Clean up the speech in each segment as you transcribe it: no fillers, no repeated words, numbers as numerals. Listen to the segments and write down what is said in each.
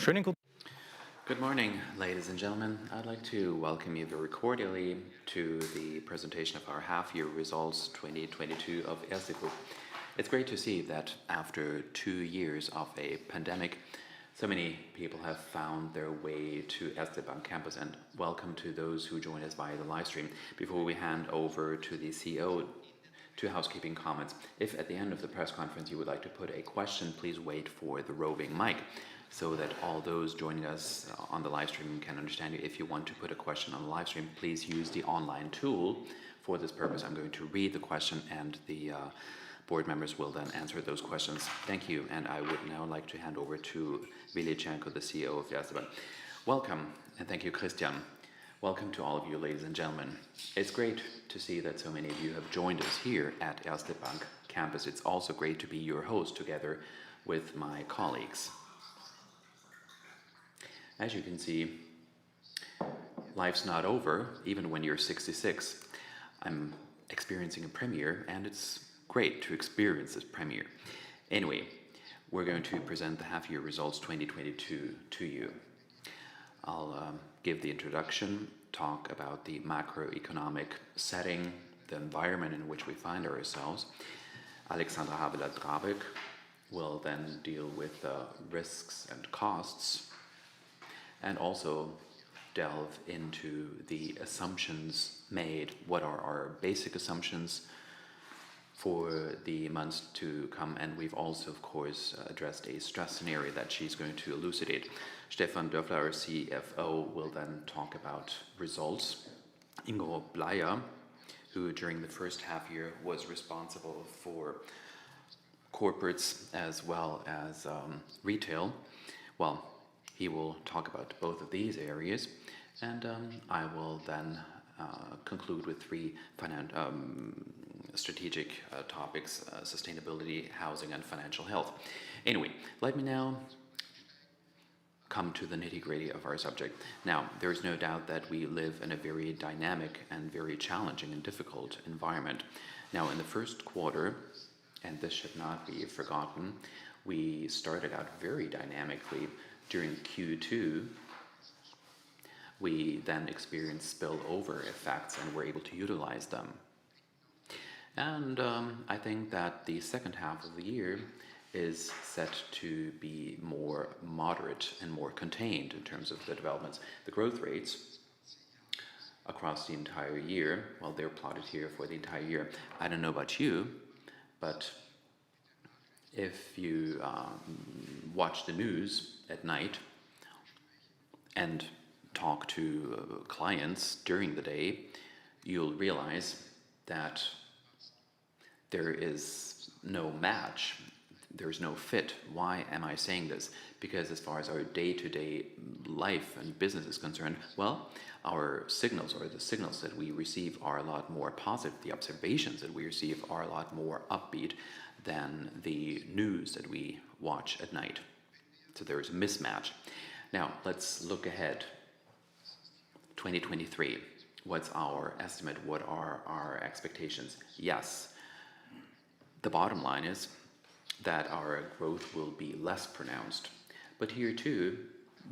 Schönen guten Good morning, ladies and gentlemen. I'd like to welcome you very cordially to the presentation of our half-year results 2022 of Erste Group. It's great to see that after 2 years of a pandemic, so many people have found their way to Erste Bank campus, and welcome to those who join us via the live stream. Before we hand over to the CEO, two housekeeping comments. If at the end of the press conference you would like to put a question, please wait for the roving mic so that all those joining us on the live stream can understand you. If you want to put a question on the live stream, please use the online tool. For this purpose, I'm going to read the question and the board members will then answer those questions. Thank you, and I would now like to hand over to Willi Czenko, the CEO of the Erste Bank. Welcome, and thank you, Christian. Welcome to all of you, ladies and gentlemen. It's great to see that so many of you have joined us here at Erste Bank campus. It's also great to be your host together with my colleagues. As you can see, life's not over, even when you're 66. I'm experiencing a premiere, and it's great to experience this premiere. Anyway, we're going to present the half-year results 2022 to you. I'll give the introduction, talk about the macroeconomic setting, the environment in which we find ourselves. Alexandra Havela-Drabek will then deal with risks and costs, and also delve into the assumptions made. What are our basic assumptions for the months to come? And we've also, of course, addressed a stress scenario that she's going to elucidate. Stefan Dörfler, our CFO, will then talk about results. Ingo Bleier, who during the first half year was responsible for corporates as well as retail, well, he will talk about both of these areas, and I will then conclude with three strategic topics: sustainability, housing, and financial health. Anyway, let me now come to the nitty-gritty of our subject. Now, there is no doubt that we live in a very dynamic and very challenging and difficult environment. Now, in the first quarter, and this should not be forgotten, we started out very dynamically. During Q2, we then experienced spillover effects and were able to utilize them. And I think that the second half of the year is set to be more moderate and more contained in terms of the developments. The growth rates across the entire year, well, they're plotted here for the entire year. I don't know about you, but if you watch the news at night and talk to clients during the day, you'll realize that there is no match, there's no fit. Why am I saying this? Because as far as our day-to-day life and business is concerned, well, our signals, or the signals that we receive, are a lot more positive. The observations that we receive are a lot more upbeat than the news that we watch at night. So there is a mismatch. Now, let's look ahead. 2023, what's our estimate? What are our expectations? Yes, the bottom line is that our growth will be less pronounced. But here too,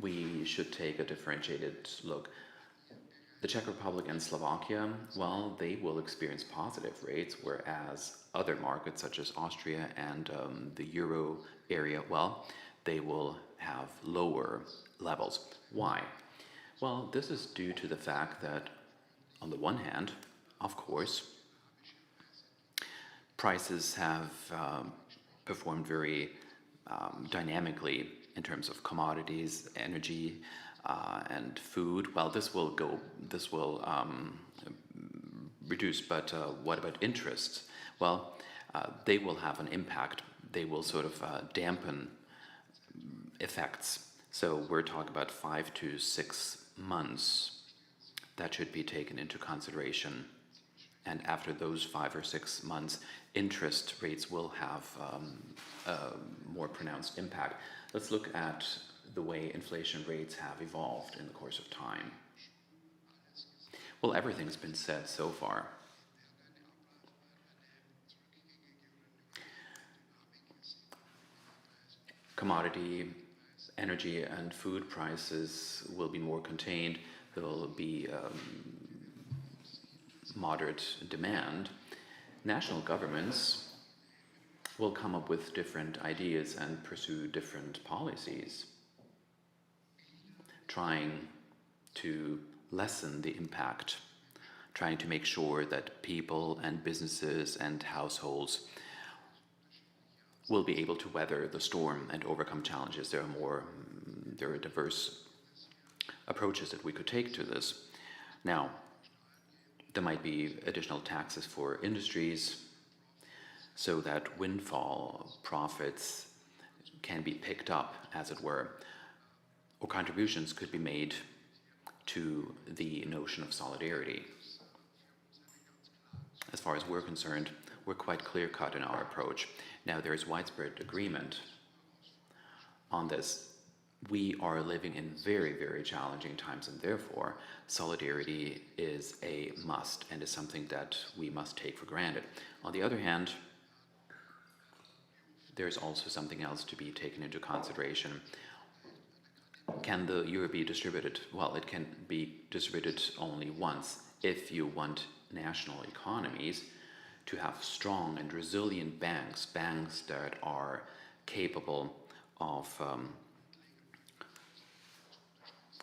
we should take a differentiated look. The Czech Republic and Slovakia, well, they will experience positive rates, whereas other markets such as Austria and the Euro area, well, they will have lower levels. Why? Well, this is due to the fact that, on the one hand, of course, prices have performed very dynamically in terms of commodities, energy, and food. Well, this will reduce, but what about interest? Well, they will have an impact. They will sort of dampen effects. So we're talking about 5 to 6 months. That should be taken into consideration. And after those 5 or 6 months, interest rates will have a more pronounced impact. Let's look at the way inflation rates have evolved in the course of time. Well, everything's been said so far. Commodity energy and food prices will be more contained. There will be moderate demand. National governments will come up with different ideas and pursue different policies, trying to lessen the impact, trying to make sure that people and businesses and households will be able to weather the storm and overcome challenges. There are diverse approaches that we could take to this. Now, there might be additional taxes for industries so that windfall profits can be picked up, as it were, or contributions could be made to the notion of solidarity. As far as we're concerned, we're quite clear-cut in our approach. Now, there is widespread agreement on this. We are living in very, very challenging times, and therefore solidarity is a must and is something that we must take for granted. On the other hand, there's also something else to be taken into consideration. Can the euro be distributed? Well, it can be distributed only once. If you want national economies to have strong and resilient banks that are capable of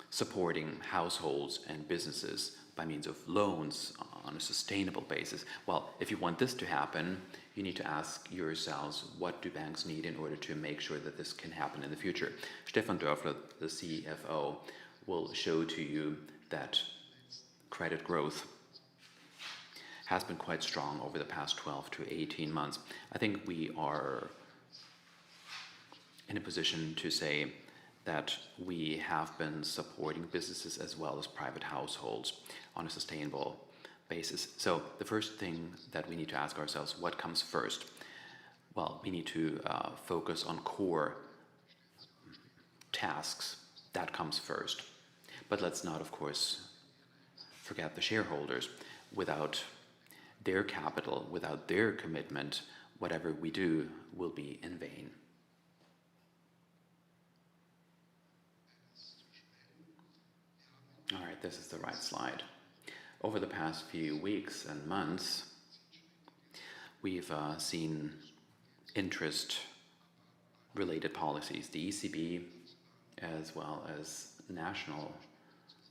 supporting households and businesses by means of loans on a sustainable basis. Well, if you want this to happen, you need to ask yourselves, what do banks need in order to make sure that this can happen in the future? Stefan Dörfler, the CFO, will show to you that credit growth has been quite strong over the past 12 to 18 months. I think we are in a position to say that we have been supporting businesses as well as private households on a sustainable basis. So the first thing that we need to ask ourselves, what comes first? Well, we need to focus on core tasks. That comes first. But let's not, of course, forget the shareholders. Without their capital, without their commitment, whatever we do will be in vain. All right, this is the right slide. Over the past few weeks and months, we've seen interest-related policies. The ECB, as well as national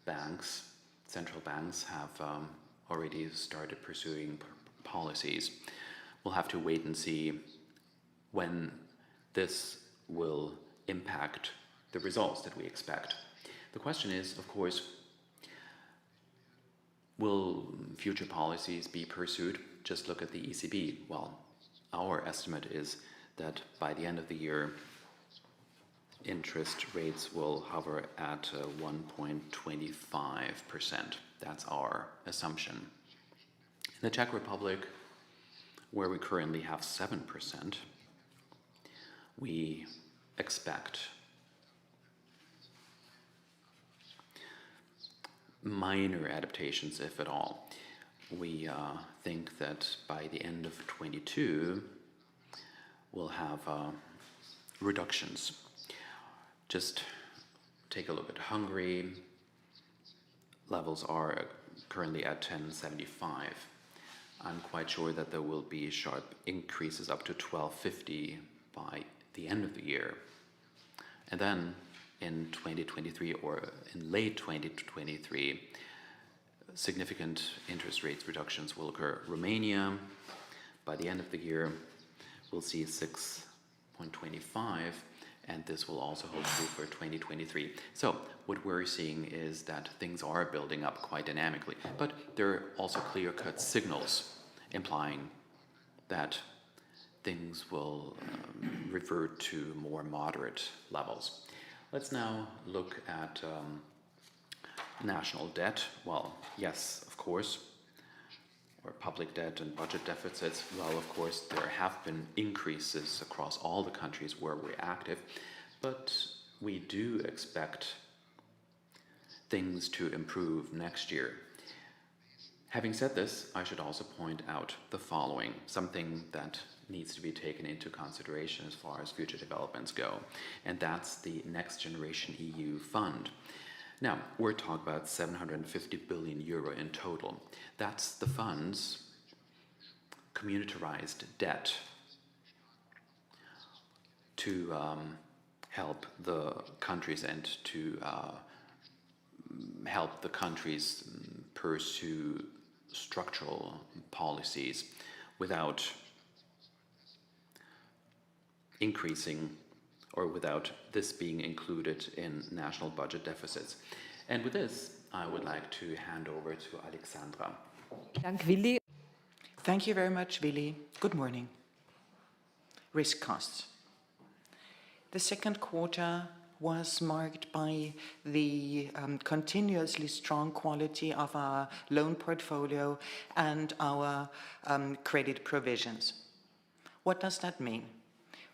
banks, central banks, have already started pursuing policies. We'll have to wait and see when this will impact the results that we expect. The question is, of course, will future policies be pursued? Just look at the ECB. Well, our estimate is that by the end of the year, interest rates will hover at 1.25%. That's our assumption. In the Czech Republic, where we currently have 7%, we expect minor adaptations, if at all. We think that by the end of 22, we'll have reductions. Just take a look at Hungary. Levels are currently at 10.75. I'm quite sure that there will be sharp increases up to 12.50 by the end of the year. And then in 2023 or in late 2023, significant interest rate reductions will occur. Romania, by the end of the year, we'll see 6.25, and this will also hold true for 2023. So what we're seeing is that things are building up quite dynamically, but there are also clear-cut signals implying that things will revert to more moderate levels. Let's now look at national debt. Well, yes, of course, or public debt and budget deficits. Well, of course, there have been increases across all the countries where we're active, but we do expect things to improve next year. Having said this, I should also point out the following, something that needs to be taken into consideration as far as future developments go, and that's the Next Generation EU Fund. Now, we're talking about 750 billion euro in total. That's the fund's communitarized debt to help the countries and to help the countries pursue structural policies without increasing or without this being included in national budget deficits. And with this, I would like to hand over to Alexandra. Thank you very much, Willi. Good morning. Risk costs. The second quarter was marked by the continuously strong quality of our loan portfolio and our credit provisions. What does that mean?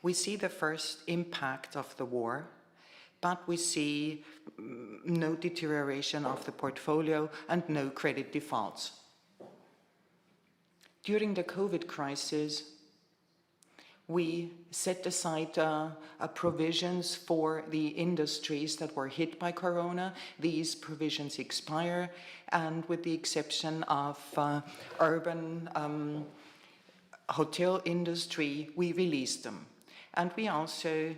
We see the first impact of the war, but we see no deterioration of the portfolio and no credit defaults. During the COVID crisis, we set aside provisions for the industries that were hit by Corona. These provisions expire, and with the exception of urban hotel industry, we released them. And we also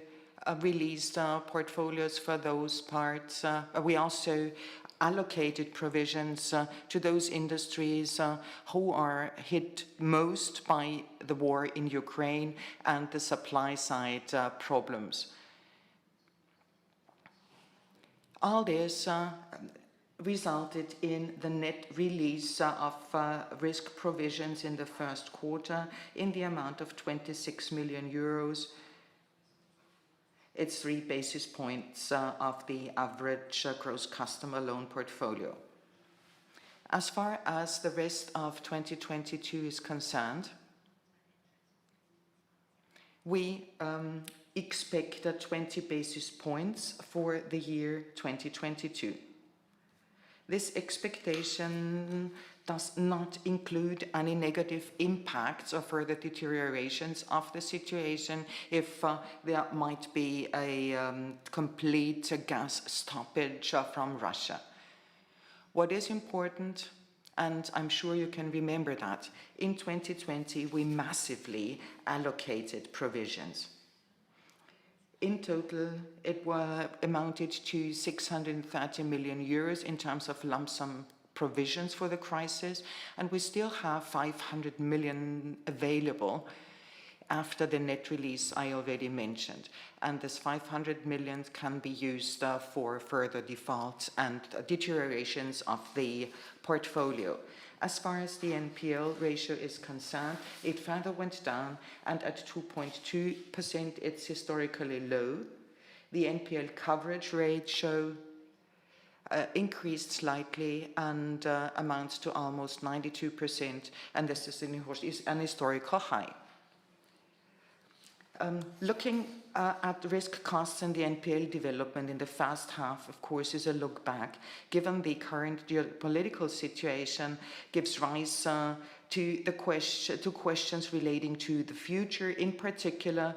released portfolios for those parts. We also allocated provisions to those industries who are hit most by the war in Ukraine and the supply side problems. All this resulted in the net release of risk provisions in the first quarter in the amount of 26 million euros. It's 3 basis points of the average gross customer loan portfolio. As far as the rest of 2022 is concerned, we expect 20 basis points for the year 2022. This expectation does not include any negative impacts or further deteriorations of the situation if there might be a complete gas stoppage from Russia. What is important, and I'm sure you can remember that, in 2020 we massively allocated provisions. In total, it amounted to 630 million euros in terms of lump sum provisions for the crisis, and we still have 500 million available after the net release I already mentioned. And this 500 million can be used for further defaults and deteriorations of the portfolio. As far as the NPL ratio is concerned, it further went down, and at 2.2% it's historically low. The NPL coverage ratio increased slightly and amounts to almost 92%, and this is an historical high. Looking at risk costs and the NPL development in the first half, of course, is a look back, given the current geopolitical situation gives rise to questions relating to the future, in particular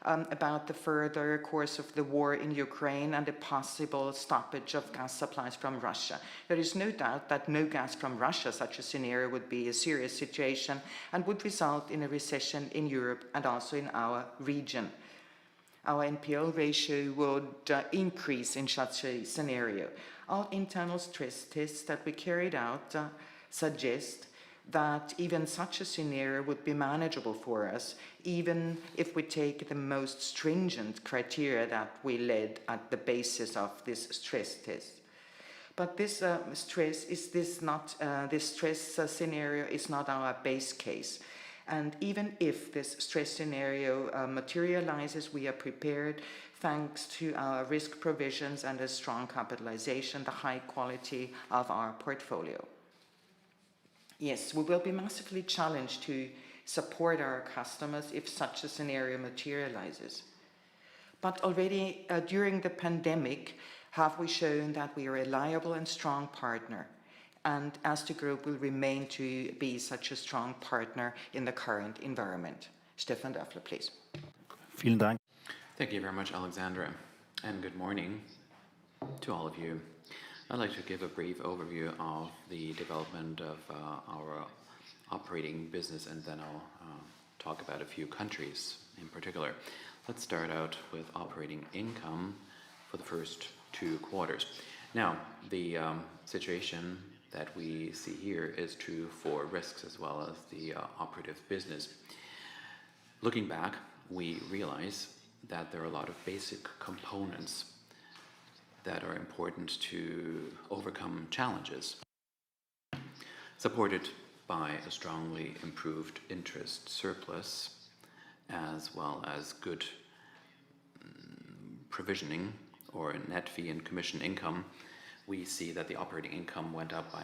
about the further course of the war in Ukraine and the possible stoppage of gas supplies from Russia. There is no doubt that no gas from Russia, such a scenario, would be a serious situation and would result in a recession in Europe and also in our region. Our NPL ratio would increase in such a scenario. Our internal stress tests that we carried out suggest that even such a scenario would be manageable for us, even if we take the most stringent criteria that we laid at the basis of this stress test. But this stress scenario is not our base case. And even if this stress scenario materializes, we are prepared thanks to our risk provisions and a strong capitalization, the high quality of our portfolio. Yes, we will be massively challenged to support our customers if such a scenario materializes. But already during the pandemic, have we shown that we are a reliable and strong partner. and Erste Group will remain to be such a strong partner in the current environment. Stefan Dörfler, please. Vielen Dank. Thank you very much, Alexandra, and good morning to all of you. I'd like to give a brief overview of the development of our operating business, and then I'll talk about a few countries in particular. Let's start out with operating income for the first 2 quarters. Now, the situation that we see here is true for risks as well as the operative business. Looking back, we realize that there are a lot of basic components that are important to overcome challenges, supported by a strongly improved interest surplus, as well as good provisioning or net fee and commission income. We see that the operating income went up by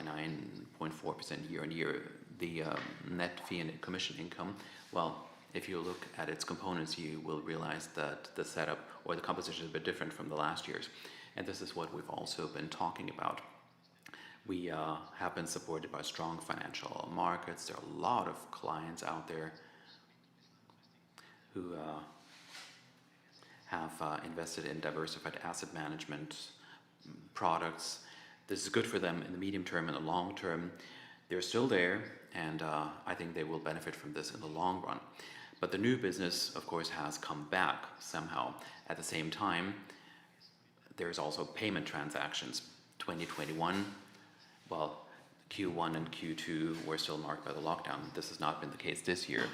9.4% year on year. The net fee and commission income, well, if you look at its components, you will realize that the setup or the composition is a bit different from the last year's. And this is what we've also been talking about. We have been supported by strong financial markets. There are a lot of clients out there who have invested in diversified asset management products. This is good for them in the medium term and the long term. They're still there, and I think they will benefit from this in the long run. But the new business, of course, has come back somehow. At the same time, there's also payment transactions. 2021, well, Q1 and Q2 were still marked by the lockdown. This has not been the case this year,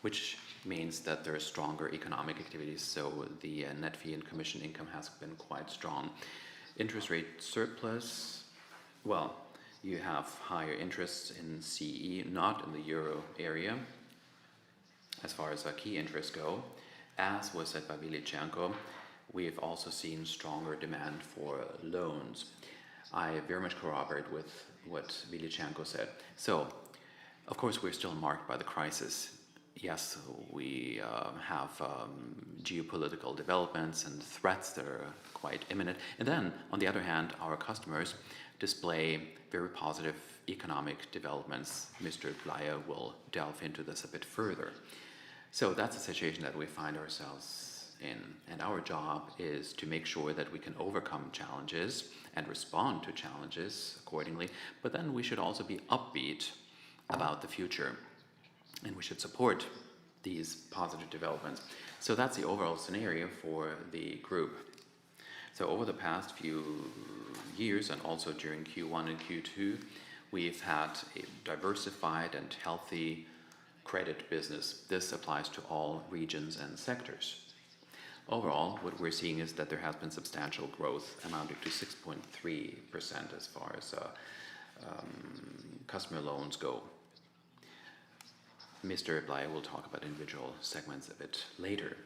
which means that there are stronger economic activities, so the net fee and commission income has been quite strong. Interest rate surplus, well, you have higher interests in CE, not in the euro area, as far as key interests go. As was said by Vilichenko, we have also seen stronger demand for loans. I very much corroborate with what Vilichenko said. So, of course, we're still marked by the crisis. Yes, we have geopolitical developments and threats that are quite imminent. And then, on the other hand, our customers display very positive economic developments. Mr. Bleier will delve into this a bit further. So that's the situation that we find ourselves in. And our job is to make sure that we can overcome challenges and respond to challenges accordingly. But then we should also be upbeat about the future. And we should support these positive developments. So that's the overall scenario for the group. So over the past few years, and also during Q1 and Q2, we've had a diversified and healthy credit business. This applies to all regions and sectors. Overall, what we're seeing is that there has been substantial growth amounting to 6.3% as far as customer loans go. Mr. Bleier will talk about individual segments a bit later.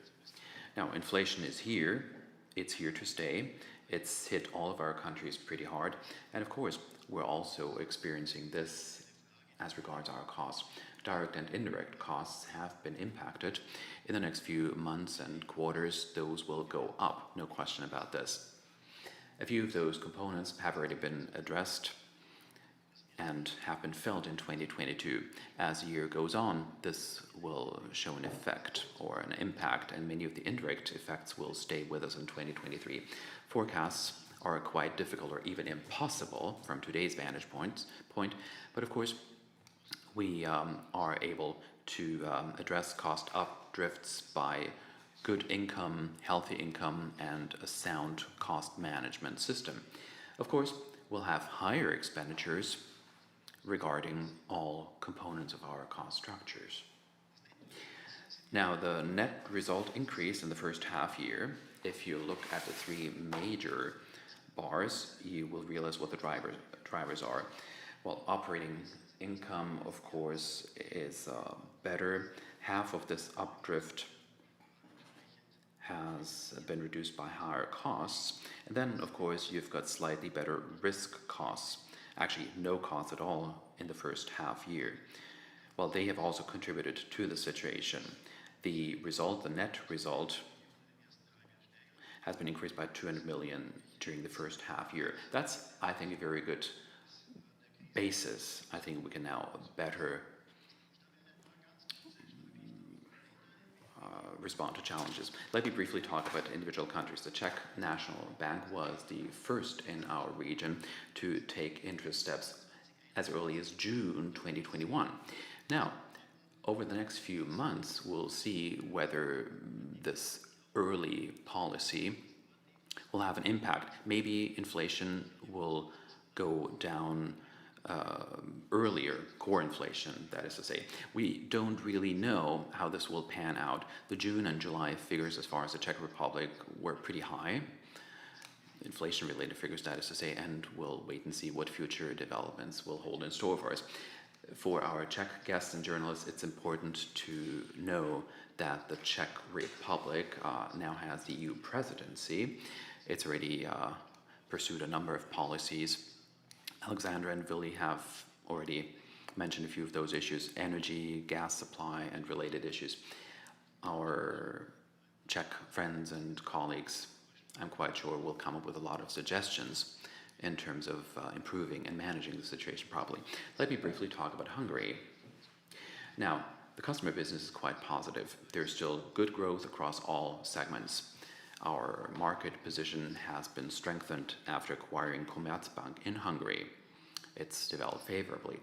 Now, inflation is here. It's here to stay. It's hit all of our countries pretty hard. And of course, we're also experiencing this as regards our costs. Direct and indirect costs have been impacted. In the next few months and quarters, those will go up, no question about this. A few of those components have already been addressed and have been felt in 2022. As the year goes on, this will show an effect or an impact, and many of the indirect effects will stay with us in 2023. Forecasts are quite difficult or even impossible from today's vantage point, but of course, we are able to address cost up drifts by good income, healthy income, and a sound cost management system. Of course, we'll have higher expenditures regarding all components of our cost structures. Now, the net result increase in the first half year, if you look at the three major bars, you will realize what the drivers are. Well, operating income, of course, is better. Half of this updrift has been reduced by higher costs. And then, of course, you've got slightly better risk costs. Actually, no costs at all in the first half year. Well, they have also contributed to the situation. The result, the net result, has been increased by 200 million during the first half year. That's, I think, a very good basis, I think we can now better respond to challenges. Let me briefly talk about individual countries. The Czech National Bank was the first in our region to take interest steps as early as June 2021. Now, over the next few months, we'll see whether this early policy will have an impact. Maybe inflation will go down earlier, core inflation, that is to say. We don't really know how this will pan out. The June and July figures as far as the Czech Republic were pretty high, inflation-related figures, that is to say, and we'll wait and see what future developments will hold in store for us. For our Czech guests and journalists, it's important to know that the Czech Republic now has the EU presidency. It's already pursued a number of policies. Alexandra and Willy have already mentioned a few of those issues: energy, gas supply, and related issues. Our Czech friends and colleagues, I'm quite sure, will come up with a lot of suggestions in terms of improving and managing the situation properly. Let me briefly talk about Hungary. Now, the customer business is quite positive. There's still good growth across all segments. Our market position has been strengthened after acquiring Commerzbank in Hungary. It's developed favorably.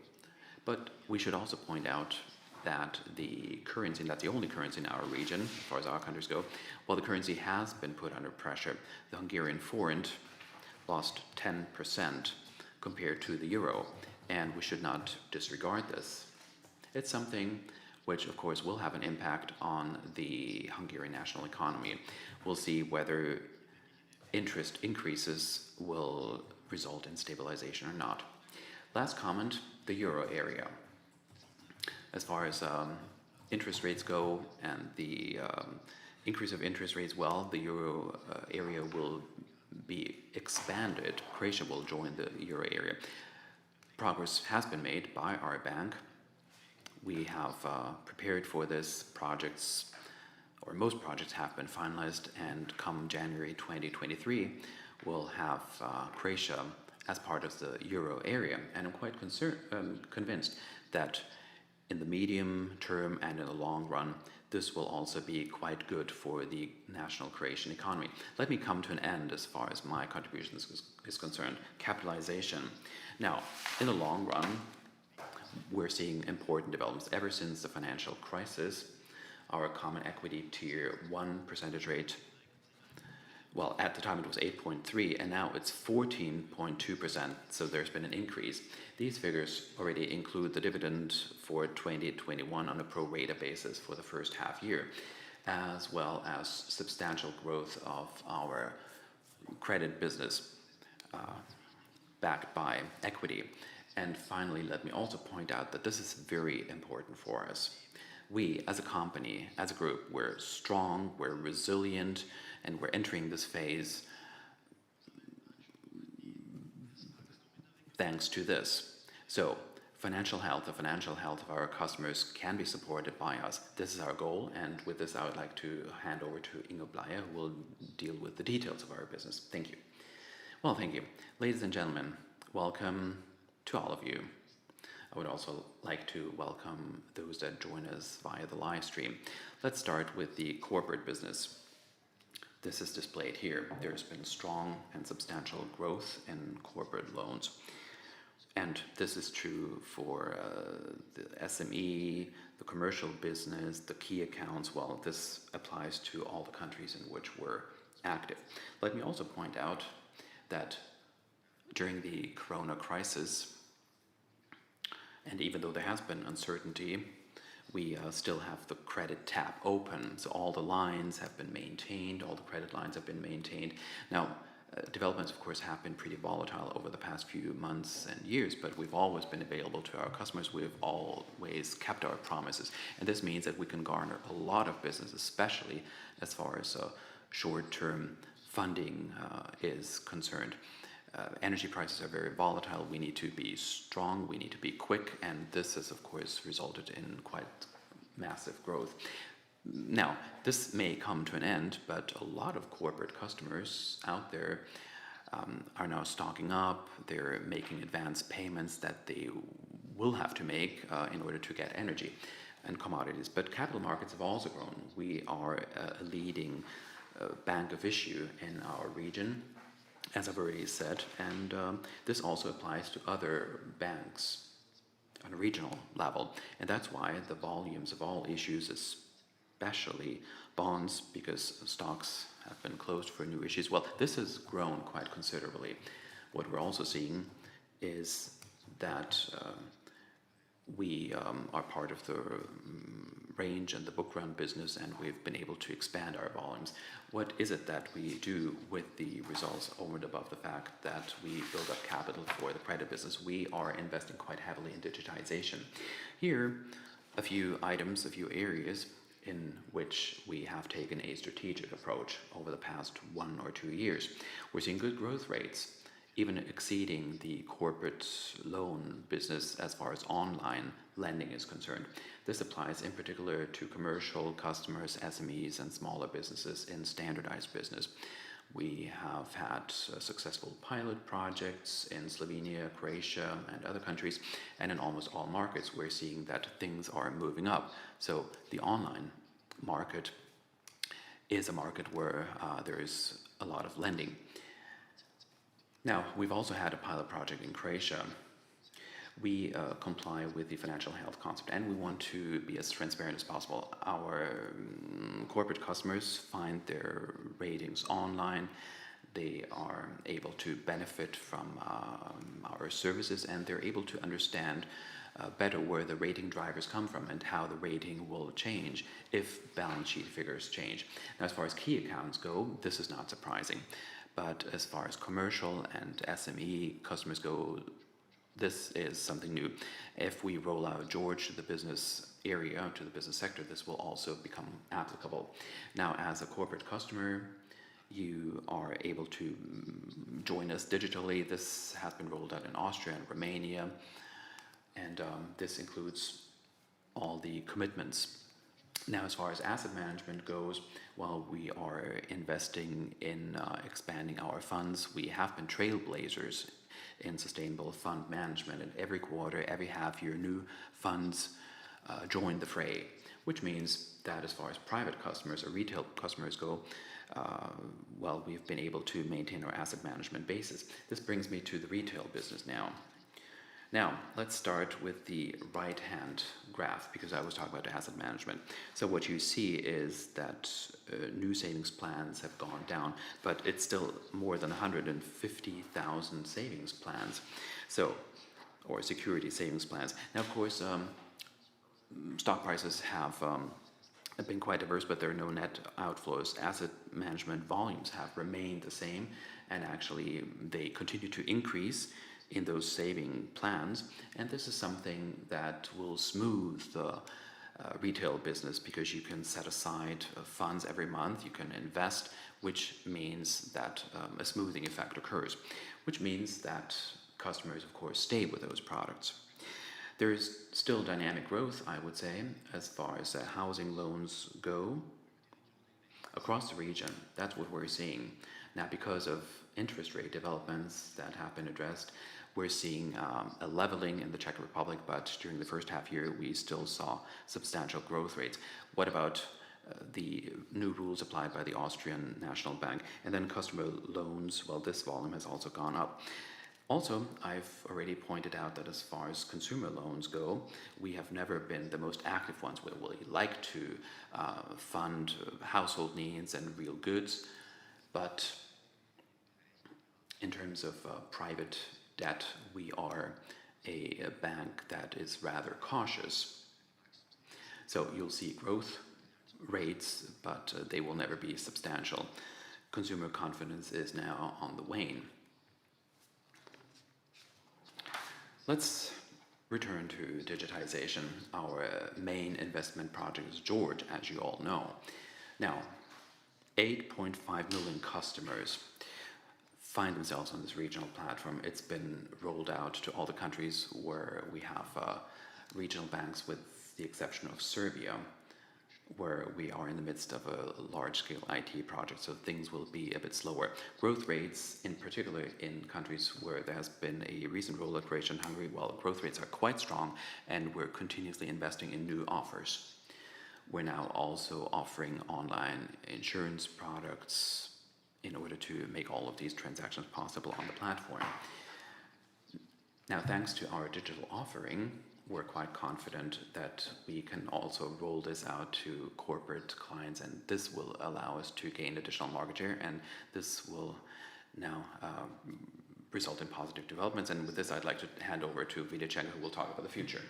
But we should also point out that the currency, and that's the only currency in our region, as far as our countries go, while the currency has been put under pressure, the Hungarian forint lost 10% compared to the euro, and we should not disregard this. It's something which, of course, will have an impact on the Hungarian national economy. We'll see whether interest increases will result in stabilization or not. Last comment, the euro area. As far as interest rates go and the increase of interest rates, well, the euro area will be expanded. Croatia will join the euro area. Progress has been made by our bank. We have prepared for this. Projects, or most projects, have been finalized, and come January 2023, we'll have Croatia as part of the euro area. And I'm quite convinced that in the medium term and in the long run, this will also be quite good for the national Croatian economy. Let me come to an end as far as my contribution is concerned. Capitalization. Now, in the long run, we're seeing important developments. Ever since the financial crisis, our common equity tier 1 percentage rate, well, at the time it was 8.3, and now it's 14.2%, so there's been an increase. These figures already include the dividend for 2021 on a pro rata basis for the first half year, as well as substantial growth of our credit business backed by equity. And finally, let me also point out that this is very important for us. We, as a company, as a group, we're strong, we're resilient, and we're entering this phase thanks to this. So, financial health, the financial health of our customers can be supported by us. This is our goal, and with this I would like to hand over to Ingo Bleier, who will deal with the details of our business. Thank you. Well, thank you. Ladies and gentlemen, welcome to all of you. I would also like to welcome those that join us via the live stream. Let's start with the corporate business. This is displayed here. There's been strong and substantial growth in corporate loans. And this is true for the SME, the commercial business, the key accounts. Well, this applies to all the countries in which we're active. Let me also point out that during the Corona crisis, and even though there has been uncertainty, we still have the credit tap open. So all the lines have been maintained, all the credit lines have been maintained. Now, developments, of course, have been pretty volatile over the past few months and years, but we've always been available to our customers. We've always kept our promises. And this means that we can garner a lot of business, especially as far as short-term funding is concerned. Energy prices are very volatile. We need to be strong, we need to be quick, and this has, of course, resulted in quite massive growth. Now, this may come to an end, but a lot of corporate customers out there are now stocking up. They're making advance payments that they will have to make in order to get energy and commodities. But capital markets have also grown. We are a leading bank of issue in our region, as I've already said, and this also applies to other banks on a regional level. And that's why the volumes of all issues, especially bonds, because stocks have been closed for new issues, well, this has grown quite considerably. What we're also seeing is that we are part of the range and the book run business, and we've been able to expand our volumes. What is it that we do with the results over and above the fact that we build up capital for the credit business? We are investing quite heavily in digitization. Here, a few items, a few areas in which we have taken a strategic approach over the past 1 or 2 years. We're seeing good growth rates, even exceeding the corporate loan business as far as online lending is concerned. This applies in particular to commercial customers, SMEs, and smaller businesses in standardized business. We have had successful pilot projects in Slovenia, Croatia, and other countries, and in almost all markets we're seeing that things are moving up. So the online market is a market where there is a lot of lending. Now, we've also had a pilot project in Croatia. We comply with the financial health concept, and we want to be as transparent as possible. Our corporate customers find their ratings online. They are able to benefit from our services, and they're able to understand better where the rating drivers come from and how the rating will change if balance sheet figures change. Now, as far as key accounts go, this is not surprising. But as far as commercial and SME customers go, this is something new. If we roll out George to the business area, to the business sector, this will also become applicable. Now, as a corporate customer, you are able to join us digitally. This has been rolled out in Austria and Romania, and this includes all the commitments. Now, as far as asset management goes, while we are investing in expanding our funds, we have been trailblazers in sustainable fund management, and every quarter, every half year, new funds join the fray, which means that as far as private customers or retail customers go, well, we've been able to maintain our asset management basis. This brings me to the retail business now. Now, let's start with the right-hand graph, because I was talking about asset management. So what you see is that new savings plans have gone down, but it's still more than 150,000 savings plans, or security savings plans. Now, of course, stock prices have been quite diverse, but there are no net outflows. Asset management volumes have remained the same, and actually they continue to increase in those saving plans, and this is something that will smooth the retail business, because you can set aside funds every month, you can invest, which means that a smoothing effect occurs, which means that customers, of course, stay with those products. There is still dynamic growth, I would say, as far as housing loans go across the region. That's what we're seeing. Now, because of interest rate developments that have been addressed, we're seeing a leveling in the Czech Republic, but during the first half year, we still saw substantial growth rates. What about the new rules applied by the Austrian National Bank? And then customer loans, well, this volume has also gone up. Also, I've already pointed out that as far as consumer loans go, we have never been the most active ones. We like to fund household needs and real goods, but in terms of private debt, we are a bank that is rather cautious. So you'll see growth rates, but they will never be substantial. Consumer confidence is now on the wane. Let's return to digitization. Our main investment project is George, as you all know. Now, 8.5 million customers find themselves on this regional platform. It's been rolled out to all the countries where we have regional banks, with the exception of Serbia. where we are in the midst of a large-scale IT project, so things will be a bit slower. Growth rates, in particular in countries where there has been a recent role of Croatia and Hungary, well, growth rates are quite strong, and we're continuously investing in new offers. We're now also offering online insurance products in order to make all of these transactions possible on the platform. Now, thanks to our digital offering, we're quite confident that we can also roll this out to corporate clients, and this will allow us to gain additional market share, and this will now result in positive developments. And with this, I'd like to hand over to Vidicek, who will talk about the future.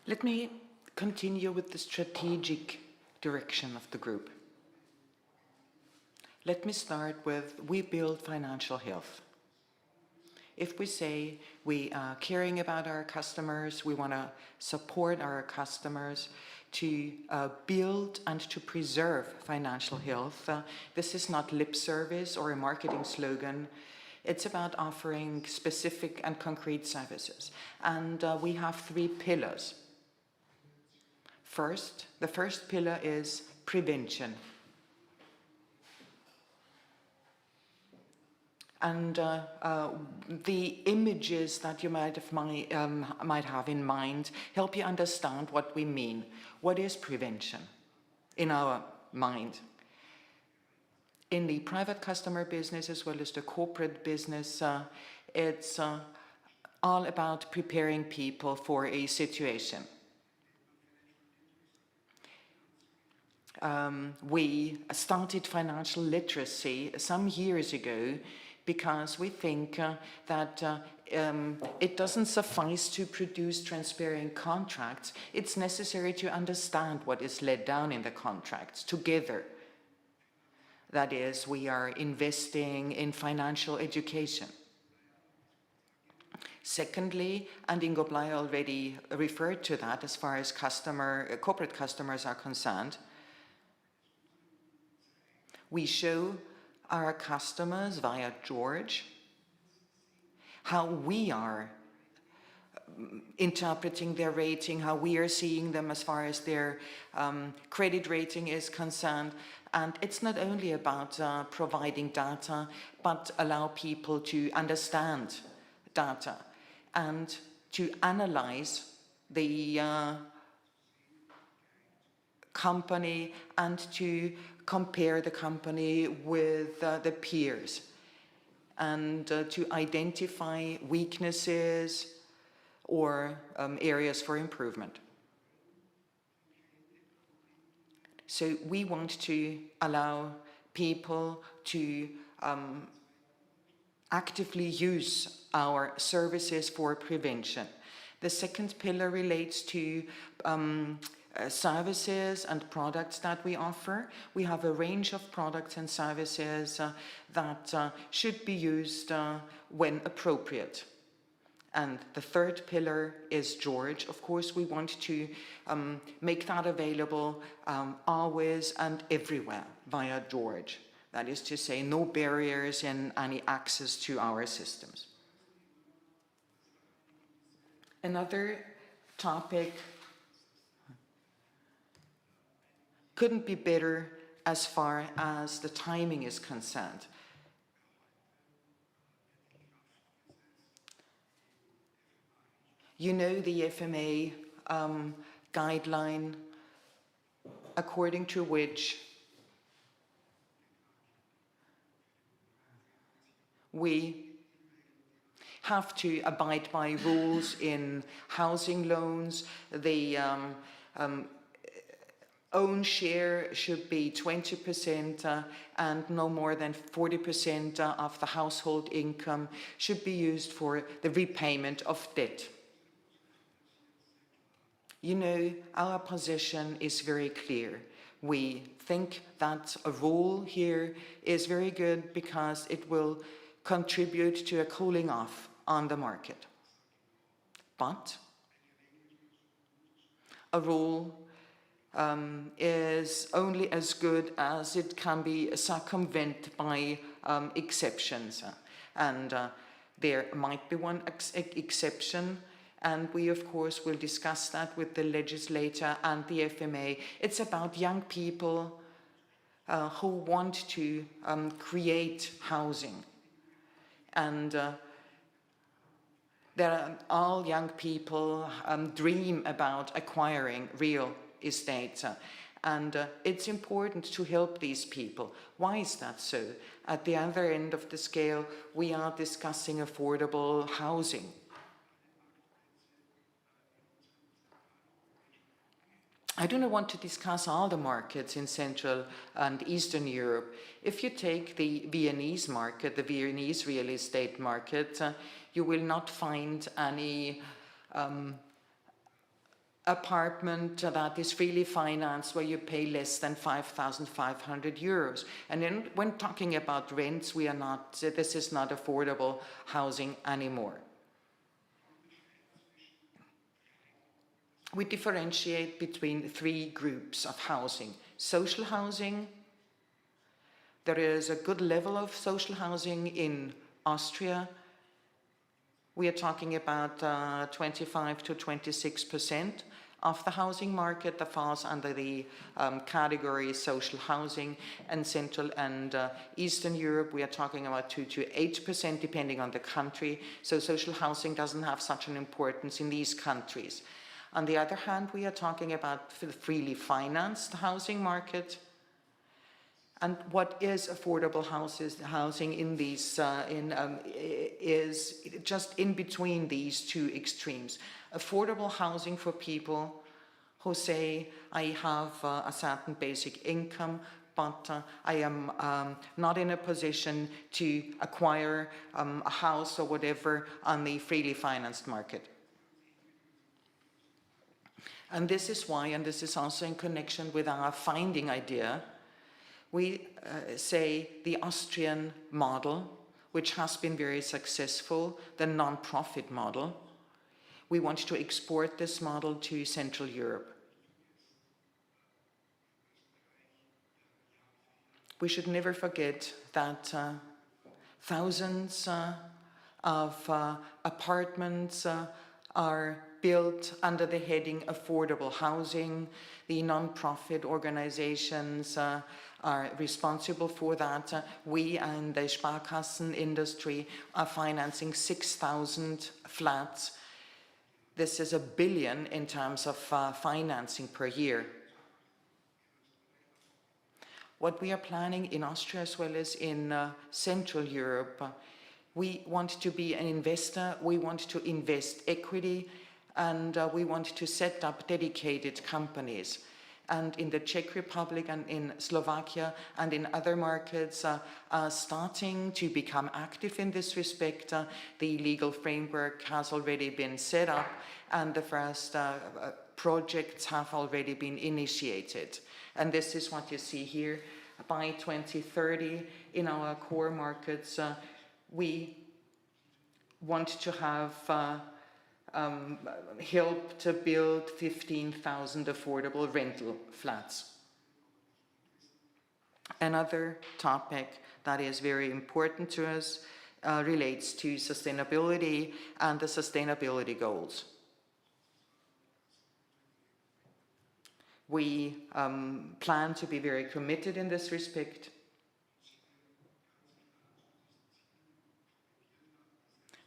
Let me continue with the strategic direction of the group. Let me start with, we build financial health. If we say we are caring about our customers, we want to support our customers to build and to preserve financial health, this is not lip service or a marketing slogan. It's about offering specific and concrete services. And we have 3 pillars. First, the first pillar is prevention. And the images that you might have in mind help you understand what we mean. What is prevention in our mind? In the private customer business as well as the corporate business, it's all about preparing people for a situation. We started financial literacy some years ago because we think that it doesn't suffice to produce transparent contracts. It's necessary to understand what is laid down in the contracts together. That is, we are investing in financial education. Secondly, and Ingo Bley already referred to that as far as corporate customers are concerned, we show our customers via George how we are interpreting their rating, how we are seeing them as far as their credit rating is concerned. And it's not only about providing data, but allow people to understand data and to analyze the company and to compare the company with the peers and to identify weaknesses or areas for improvement. So we want to allow people to actively use our services for prevention. The second pillar relates to services and products that we offer. We have a range of products and services that should be used when appropriate. And the third pillar is George. Of course, we want to make that available always and everywhere via George. That is to say, no barriers in any access to our systems. Another topic couldn't be better as far as the timing is concerned. You know the FMA guideline according to which we have to abide by rules in housing loans. The own share should be 20% and no more than 40% of the household income should be used for the repayment of debt. You know, our position is very clear. We think that a rule here is very good because it will contribute to a cooling off on the market. But a rule is only as good as it can be circumvented by exceptions. And there might be one exception, And we, of course, will discuss that with the legislator and the FMA. It's about young people who want to create housing. And all young people dream about acquiring real estate. And it's important to help these people. Why is that so? At the other end of the scale, we are discussing affordable housing. I do not want to discuss all the markets in Central and Eastern Europe. If you take the Viennese market, the Viennese real estate market, you will not find any apartment that is freely financed where you pay less than 5,500 euros. And then when talking about rents, this is not affordable housing anymore. We differentiate between three groups of housing. Social housing. There is a good level of social housing in Austria. We are talking about 25 to 26% of the housing market that falls under the category social housing. And Central and Eastern Europe, we are talking about 2 to 8% depending on the country. So social housing doesn't have such an importance in these countries. On the other hand, we are talking about the freely financed housing market. And what is affordable housing in these is just in between these two extremes. Affordable housing for people who say, I have a certain basic income, but I am not in a position to acquire a house or whatever on the freely financed market. And this is why, and this is also in connection with our finding idea, we say the Austrian model, which has been very successful, the non-profit model, we want to export this model to Central Europe. We should never forget that thousands of apartments are built under the heading affordable housing. The non-profit organizations are responsible for that. We and the Sparkassen industry are financing 6,000 flats. This is $1 billion in terms of financing per year. What we are planning in Austria as well as in Central Europe, we want to be an investor, we want to invest equity, and we want to set up dedicated companies. And in the Czech Republic and in Slovakia and in other markets are starting to become active in this respect. The legal framework has already been set up and the first projects have already been initiated. And this is what you see here. By 2030, in our core markets, we want to have help to build 15,000 affordable rental flats. Another topic that is very important to us relates to sustainability and the sustainability goals. We plan to be very committed in this respect.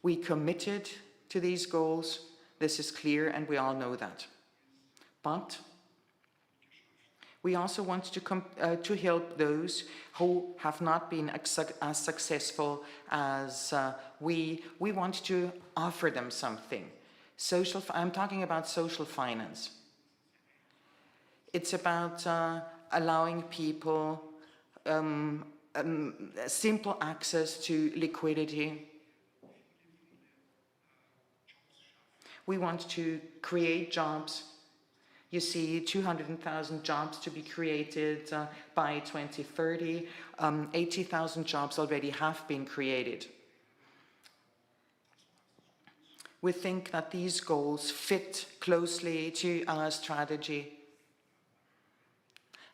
We committed to these goals. This is clear and we all know that. But we also want to help those who have not been as successful as we. We want to offer them something. I'm talking about social finance. It's about allowing people simple access to liquidity. We want to create jobs. You see 200,000 jobs to be created by 2030. 80,000 jobs already have been created. We think that these goals fit closely to our strategy.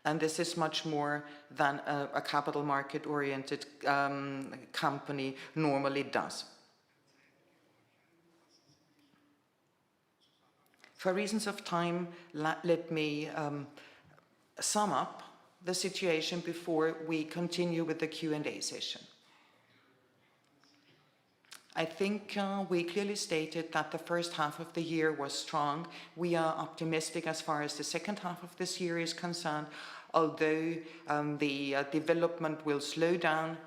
And this is much more than a capital market-oriented company normally does. For reasons of time, let me sum up the situation before we continue with the Q&A session. I think we clearly stated that the first half of the year was strong. We are optimistic as far as the second half of this year is concerned, although the development will slow down.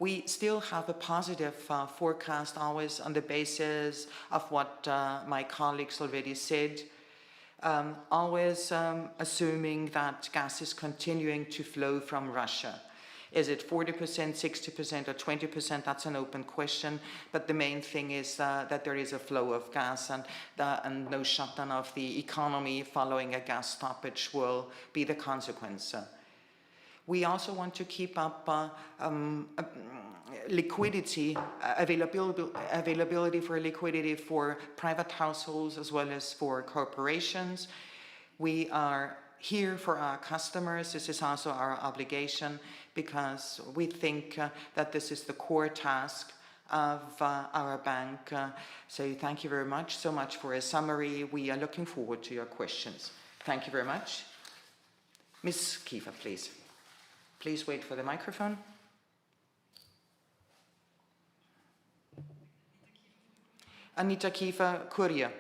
We still have a positive forecast, always on the basis of what my colleagues already said, always assuming that gas is continuing to flow from Russia. Is it 40%, 60% or 20%? That's an open question, but the main thing is that there is a flow of gas, and no shutdown of the economy following a gas stoppage will be the consequence. We also want to keep up liquidity, availability for liquidity for private households as well as for corporations. We are here for our customers. This is also our obligation, because we think that this is the core task of our bank. So thank you very much, so much for a summary. We are looking forward to your questions. Thank you very much. Ms. Kiefer, please. Please wait for the microphone. Anita Kiefer, Courier.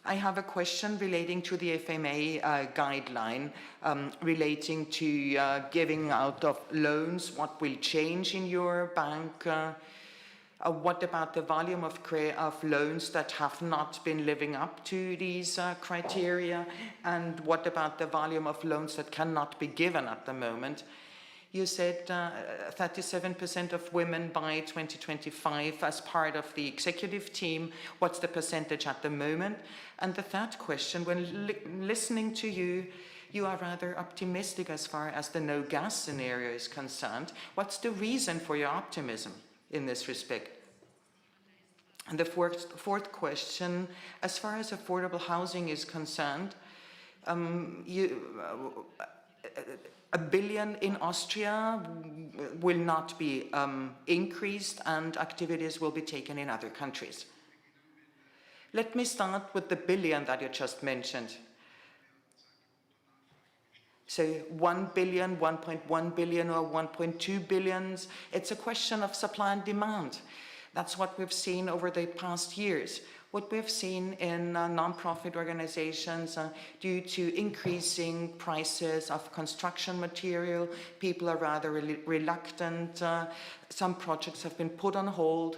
I have a question relating to the FMA guideline relating to giving out of loans. What will change in your bank? What about the volume of loans that have not been living up to these criteria? And what about the volume of loans that cannot be given at the moment? You said 37% of women by 2025 as part of the executive team. What's the percentage at the moment? And the third question, when listening to you, you are rather optimistic as far as the no gas scenario is concerned. What's the reason for your optimism in this respect? And the fourth question, as far as affordable housing is concerned, $1 billion in Austria will not be increased, and activities will be taken in other countries. Let me start with the billion that you just mentioned. So 1 billion, 1.1 billion or 1.2 billions, it's a question of supply and demand. That's what we've seen over the past years. What we've seen in non-profit organizations, due to increasing prices of construction material, people are rather reluctant. Some projects have been put on hold.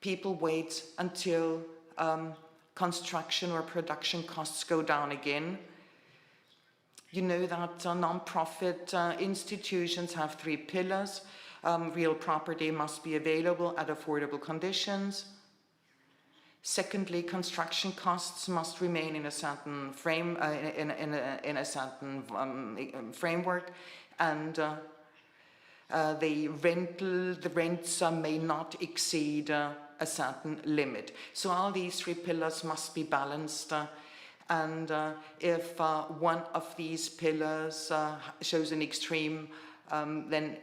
People wait until construction or production costs go down again. You know that non-profit institutions have 3 pillars. Real property must be available at affordable conditions. Secondly, construction costs must remain in a certain framework, and the rents may not exceed a certain limit. So all these 3 pillars must be balanced. And if one of these pillars shows an extreme, then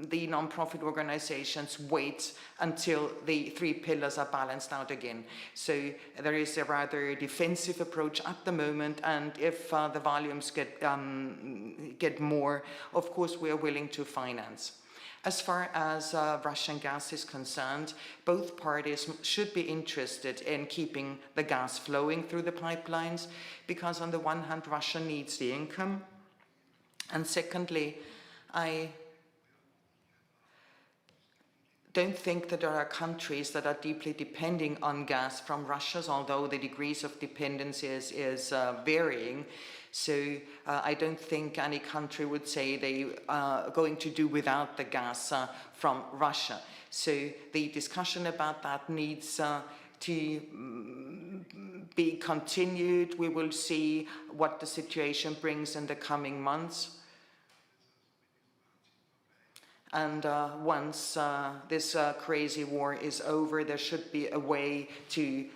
the non-profit organizations wait until the 3 pillars are balanced out again. So there is a rather defensive approach at the moment, and if the volumes get more, of course we are willing to finance. As far as Russian gas is concerned, both parties should be interested in keeping the gas flowing through the pipelines, because on the one hand Russia needs the income, and secondly, I don't think that there are countries that are deeply depending on gas from Russia, although the degrees of dependence is varying. So I don't think any country would say they are going to do without the gas from Russia. So the discussion about that needs to be continued. We will see what the situation brings in the coming months. And once this crazy war is over, there should be a way to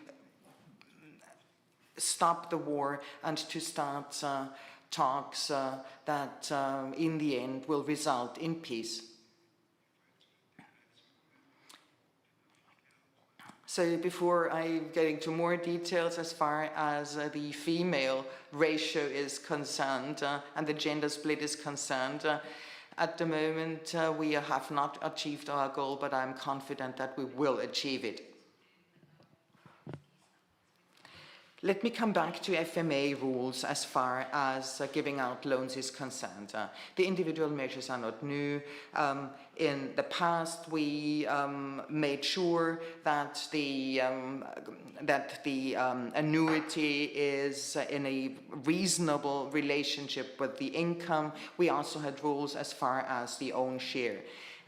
stop the war and to start talks that in the end will result in peace. So before I get into more details as far as the female ratio is concerned and the gender split is concerned, at the moment we have not achieved our goal, but I'm confident that we will achieve it. Let me come back to FMA rules as far as giving out loans is concerned. The individual measures are not new. In the past, we made sure that the annuity is in a reasonable relationship with the income. We also had rules as far as the own share.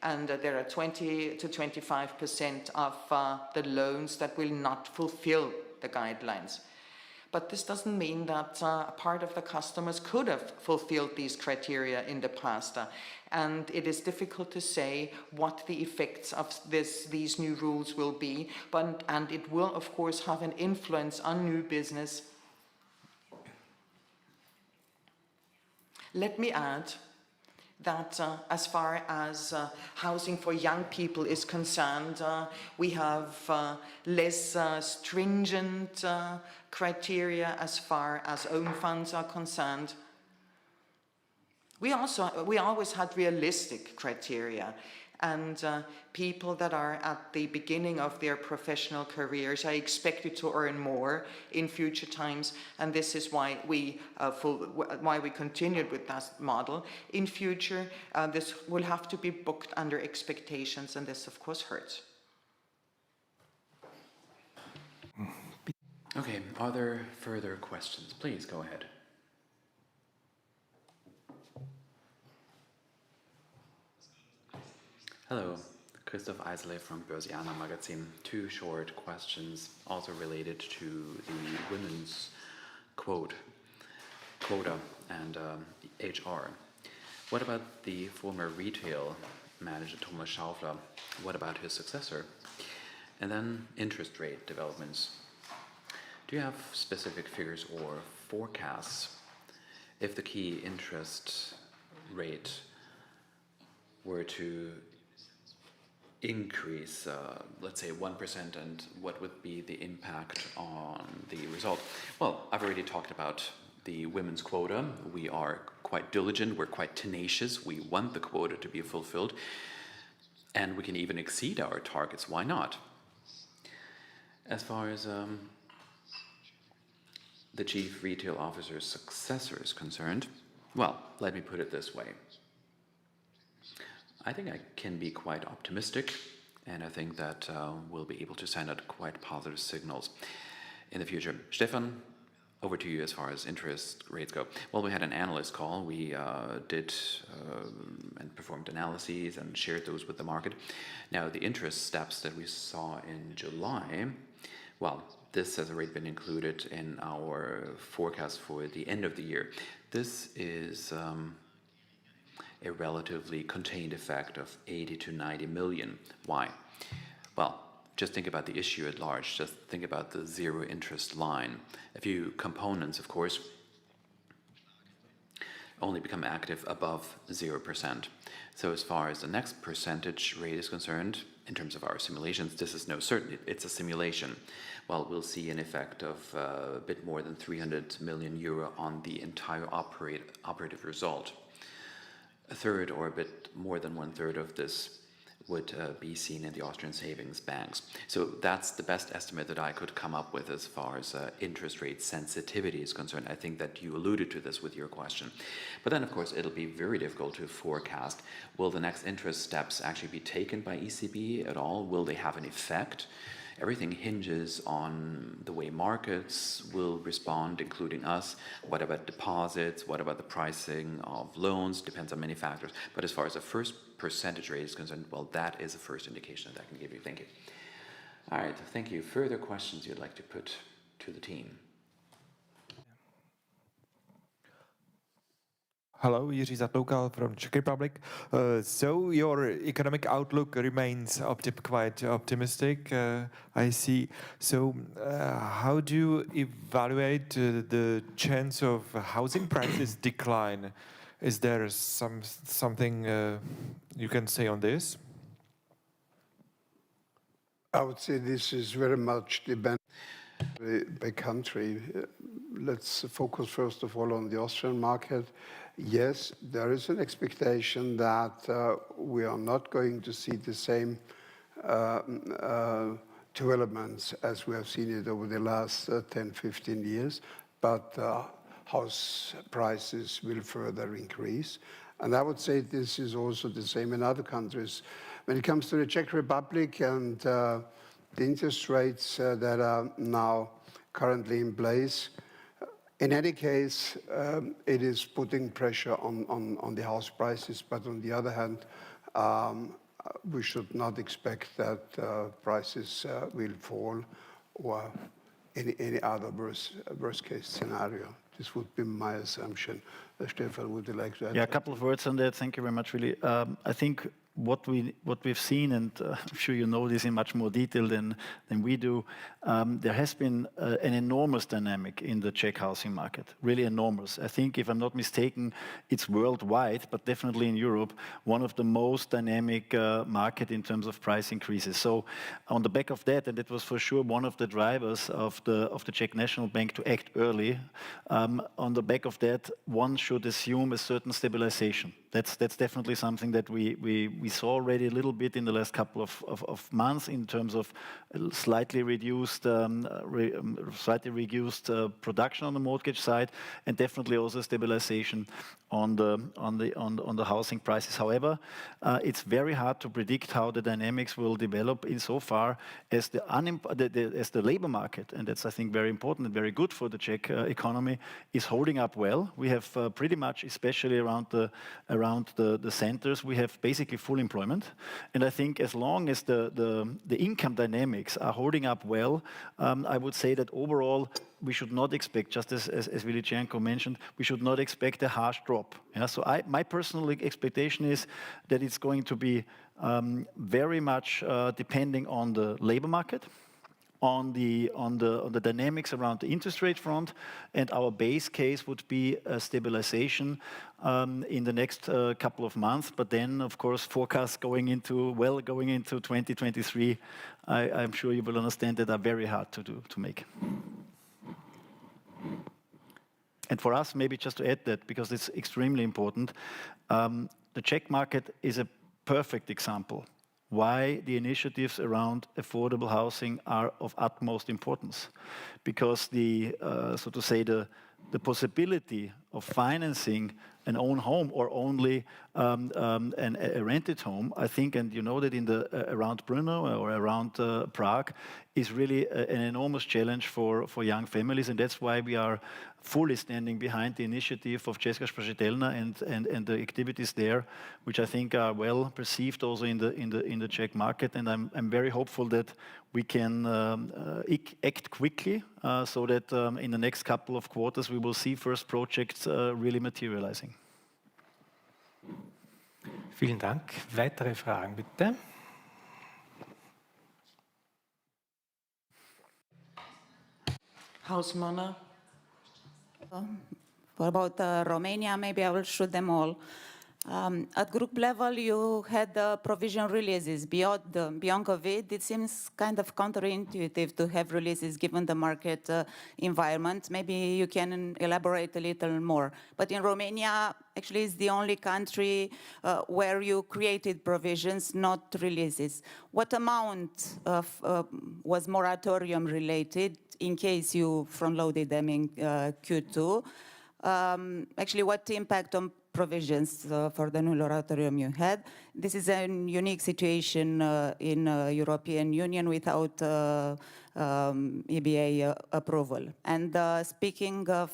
And there are 20 to 25% of the loans that will not fulfill the guidelines. But this doesn't mean that a part of the customers could have fulfilled these criteria in the past. And it is difficult to say what the effects of these new rules will be, and it will, of course, have an influence on new business. Let me add that as far as housing for young people is concerned, we have less stringent criteria as far as own funds are concerned. We always had realistic criteria, and people that are at the beginning of their professional careers are expected to earn more in future times, and this is why we continued with that model. In future, this will have to be booked under expectations, and this of course hurts. Okay, are there further questions? Please go ahead. Hello, Christoph Eisele from Börsianer Magazin. Two short questions, also related to the women's quota and HR. What about the former retail manager Thomas Schaufler? What about his successor? And then interest rate developments. Do you have specific figures or forecasts if the key interest rate were to increase, let's say 1%, and what would be the impact on the result? Well, I've already talked about the women's quota. We are quite diligent, we're quite tenacious, we want the quota to be fulfilled, and we can even exceed our targets, why not? As far as the chief retail officer's successor is concerned, well, let me put it this way. I think I can be quite optimistic, and I think that we'll be able to send out quite positive signals in the future. Stefan, over to you as far as interest rates go. Well, we had an analyst call. We did and performed analyses and shared those with the market. Now, the interest steps that we saw in July, well, this has already been included in our forecast for the end of the year. This is a relatively contained effect of 80 to 90 million. Why? Well, just think about the issue at large. Just think about the zero interest line. A few components, of course, only become active above 0%. So as far as the next percentage rate is concerned, in terms of our simulations, this is no certainty. It's a simulation. Well, we'll see an effect of a bit more than 300 million euro on the entire operative result. A third or a bit more than 1/3 of this would be seen in the Austrian savings banks. So that's the best estimate that I could come up with as far as interest rate sensitivity is concerned. I think that you alluded to this with your question. But then, of course, it'll be very difficult to forecast. Will the next interest steps actually be taken by ECB at all? Will they have an effect? Everything hinges on the way markets will respond, including us. What about deposits? What about the pricing of loans? Depends on many factors. But as far as the first percentage rate is concerned, well, that is the first indication that I can give you. Thank you. All right, thank you. Further questions you'd like to put to the team? Hello, Jiří Zatloukal from Czech Republic. So your economic outlook remains quite optimistic, I see. So how do you evaluate the chance of housing prices decline? Is there something you can say on this? I would say this is very much dependent by country. Let's focus first of all on the Austrian market. Yes, there is an expectation that we are not going to see the same developments as we have seen it over the last 10, 15 years, but house prices will further increase. And I would say this is also the same in other countries. When it comes to the Czech Republic and the interest rates that are now currently in place, in any case, it is putting pressure on the house prices, but on the other hand, we should not expect that prices will fall or any other worst case scenario. This would be my assumption. Stefan, would you like to add? Yeah, a couple of words on that. Thank you very much, really. I think what we've seen, and I'm sure you know this in much more detail than we do, there has been an enormous dynamic in the Czech housing market, really enormous. I think, if I'm not mistaken, it's worldwide, but definitely in Europe, one of the most dynamic market in terms of price increases. So on the back of that, and it was for sure one of the drivers of the Czech National Bank to act early, on the back of that, one should assume a certain stabilization. That's definitely something that we saw already a little bit in the last couple of months in terms of slightly reduced production on the mortgage side, and definitely also stabilization on the housing prices. However, it's very hard to predict how the dynamics will develop insofar as the labor market, and that's, I think, very important and very good for the Czech economy, is holding up well. We have pretty much, especially around the centers, we have basically full employment, and I think as long as the income dynamics are holding up well, I would say that overall we should not expect, just as Willi Cernko mentioned, we should not expect a harsh drop. Yeah? So my personal expectation is that it's going to be very much depending on the labor market, on the dynamics around the interest rate front, and our base case would be a stabilization in the next couple of months. But then, of course, forecasts going into 2023, I'm sure you will understand that are very hard to make. And for us, maybe just to add that, because it's extremely important, the Czech market is a perfect example why the initiatives around affordable housing are of utmost importance. Because so to say, the possibility of financing an own home or only a rented home, I think, and you know that around Brno or around Prague, is really an enormous challenge for young families, and that's why we are fully standing behind the initiative of Česká spořitelna and the activities there, which I think are well perceived also in the Czech market, and I'm very hopeful that we can act quickly so that in the next couple of quarters we will see first projects really materializing. Vielen Dank. Weitere Fragen bitte. Hausmann. What about Romania? Maybe I will shoot them all. At group level, you had provision releases. Beyond COVID, it seems kind of counterintuitive to have releases given the market environment. Maybe you can elaborate a little more. But in Romania, actually, it's the only country where you created provisions, not releases. What amount was moratorium related in case you front-loaded them in Q2? Actually, what impact on provisions for the new moratorium you had? This is a unique situation in European Union without EBA approval. And speaking of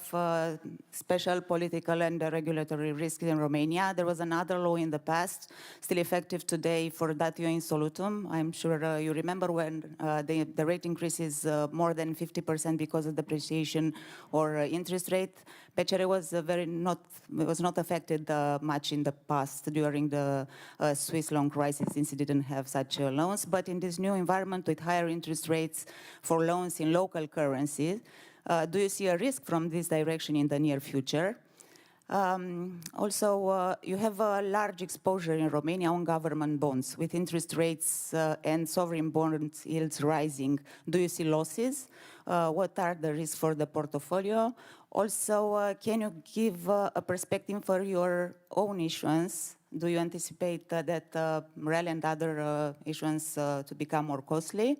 special political and regulatory risks in Romania, there was another law in the past, still effective today, for datio insolutum. I'm sure you remember when the rate increase is more than 50% because of depreciation or interest rate. BCR was not affected much in the past during the Swiss loan crisis, since it didn't have such loans. But in this new environment with higher interest rates for loans in local currency, do you see a risk from this direction in the near future? Also, you have a large exposure in Romania on government bonds with interest rates and sovereign bond yields rising. Do you see losses? What are the risks for the portfolio? Also, can you give a perspective for your own issuance? Do you anticipate that MREL and other issuance to become more costly?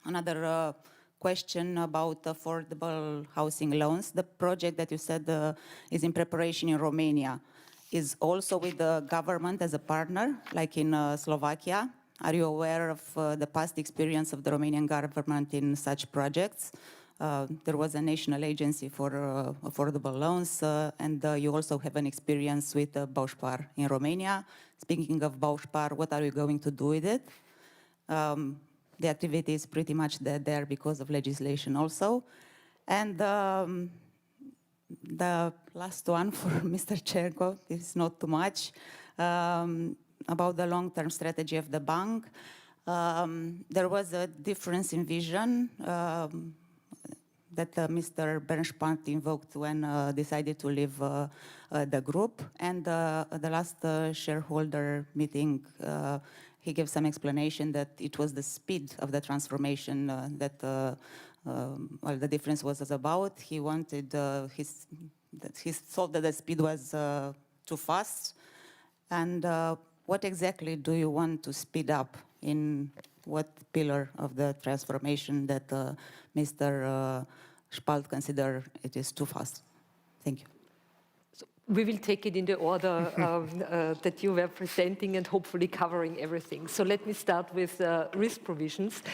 Another question about affordable housing loans. The project that you said is in preparation in Romania is also with the government as a partner, like in Slovakia. Are you aware of the past experience of the Romanian government in such projects? There was a national agency for affordable loans, and you also have an experience with Bauspar in Romania. Speaking of Bauspar, what are you going to do with it? The activity is pretty much dead there because of legislation also. And the last one for Mr. Cherkov is not too much, about the long-term strategy of the bank. There was a difference in vision that Mr. Bernspant invoked when decided to leave the group. And the last shareholder meeting, he gave some explanation that it was the speed of the transformation that the difference was about. He wanted, he thought that the speed was too fast. And what exactly do you want to speed up? In what pillar of the transformation that Mr. Spalt consider it is too fast? Thank you. We will take it in the order that you were presenting and hopefully covering everything. So let me start with risk provisions.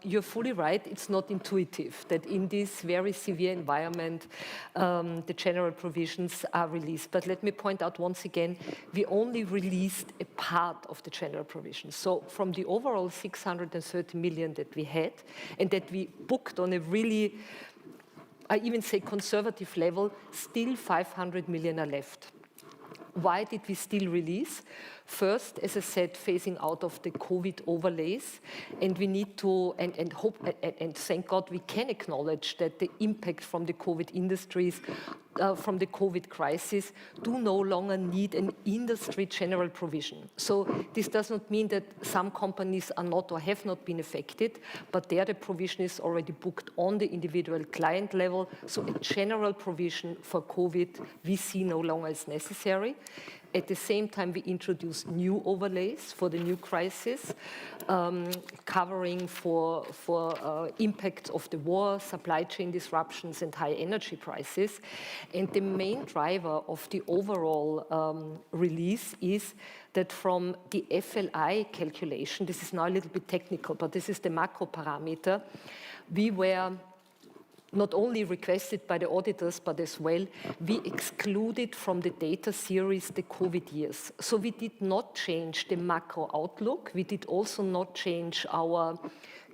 You're fully right, it's not intuitive that in this very severe environment, the general provisions are released. But let me point out once again, we only released a part of the general provisions. So from the overall 630 million that we had, and that we booked on a really, I even say conservative level, still 500 million are left. Why did we still release? First, as I said, phasing out of the COVID overlays, and we need to, and hope, and thank God we can acknowledge that the impact from the COVID industries, from the COVID crisis, do no longer need an industry general provision. So this does not mean that some companies are not or have not been affected, but there the provision is already booked on the individual client level. So a general provision for COVID we see no longer as necessary. At the same time, we introduce new overlays for the new crisis, covering for impacts of the war, supply chain disruptions, and high energy prices. And the main driver of the overall release is that from the FLI calculation, this is now a little bit technical, but this is the macro parameter, we were not only requested by the auditors, but as well, we excluded from the data series the COVID years. So we did not change the macro outlook. We did also not change our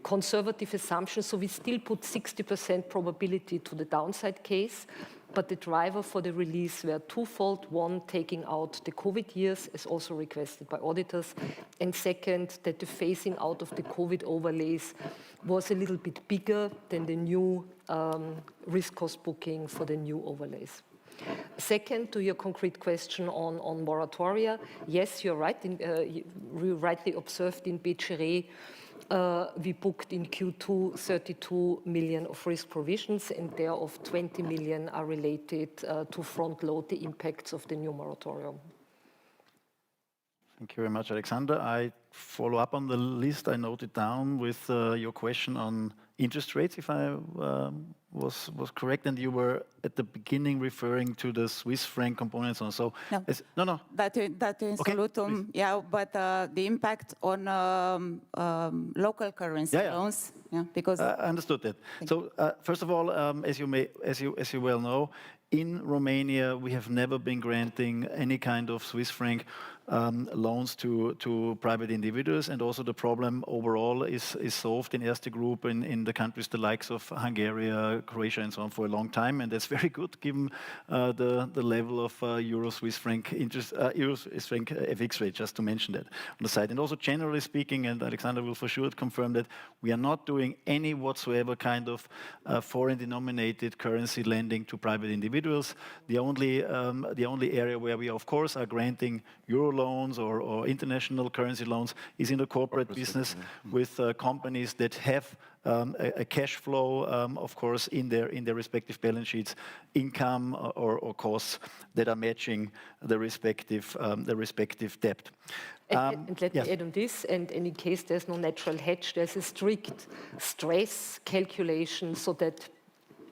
conservative assumptions. So we still put 60% probability to the downside case. But the driver for the release were twofold. One, taking out the COVID years, as also requested by auditors. And second, that the phasing out of the COVID overlays was a little bit bigger than the new risk cost booking for the new overlays. Second, to your concrete question on moratoria, yes, you're right. You rightly observed in BCR, we booked in Q2 32 million of risk provisions, and thereof 20 million are related to front load the impacts of the new moratorium. Thank you very much, Alexander. I follow up on the list I noted down with your question on interest rates, if I was correct, and you were at the beginning referring to the Swiss franc components. And so no. That is okay, yeah, but the impact on local currency loans, because I understood that. So first of all, as you well know, in Romania we have never been granting any kind of Swiss franc loans to private individuals, and also the problem overall is solved in Erste Group in the countries the likes of Hungary, Croatia, and so on for a long time, and that's very good given the level of Euro-Swiss franc interest, Euro-Swiss franc FX rate, just to mention that on the side. And also generally speaking, and Alexander will for sure confirm that, we are not doing any whatsoever kind of foreign-denominated currency lending to private individuals. The only area where we, of course, are granting euro loans or international currency loans is in the corporate business with companies that have a cash flow, of course, in their respective balance sheets, income or costs that are matching the respective debt. And let me add on this, and in case there's no natural hedge, there's a strict stress calculation so that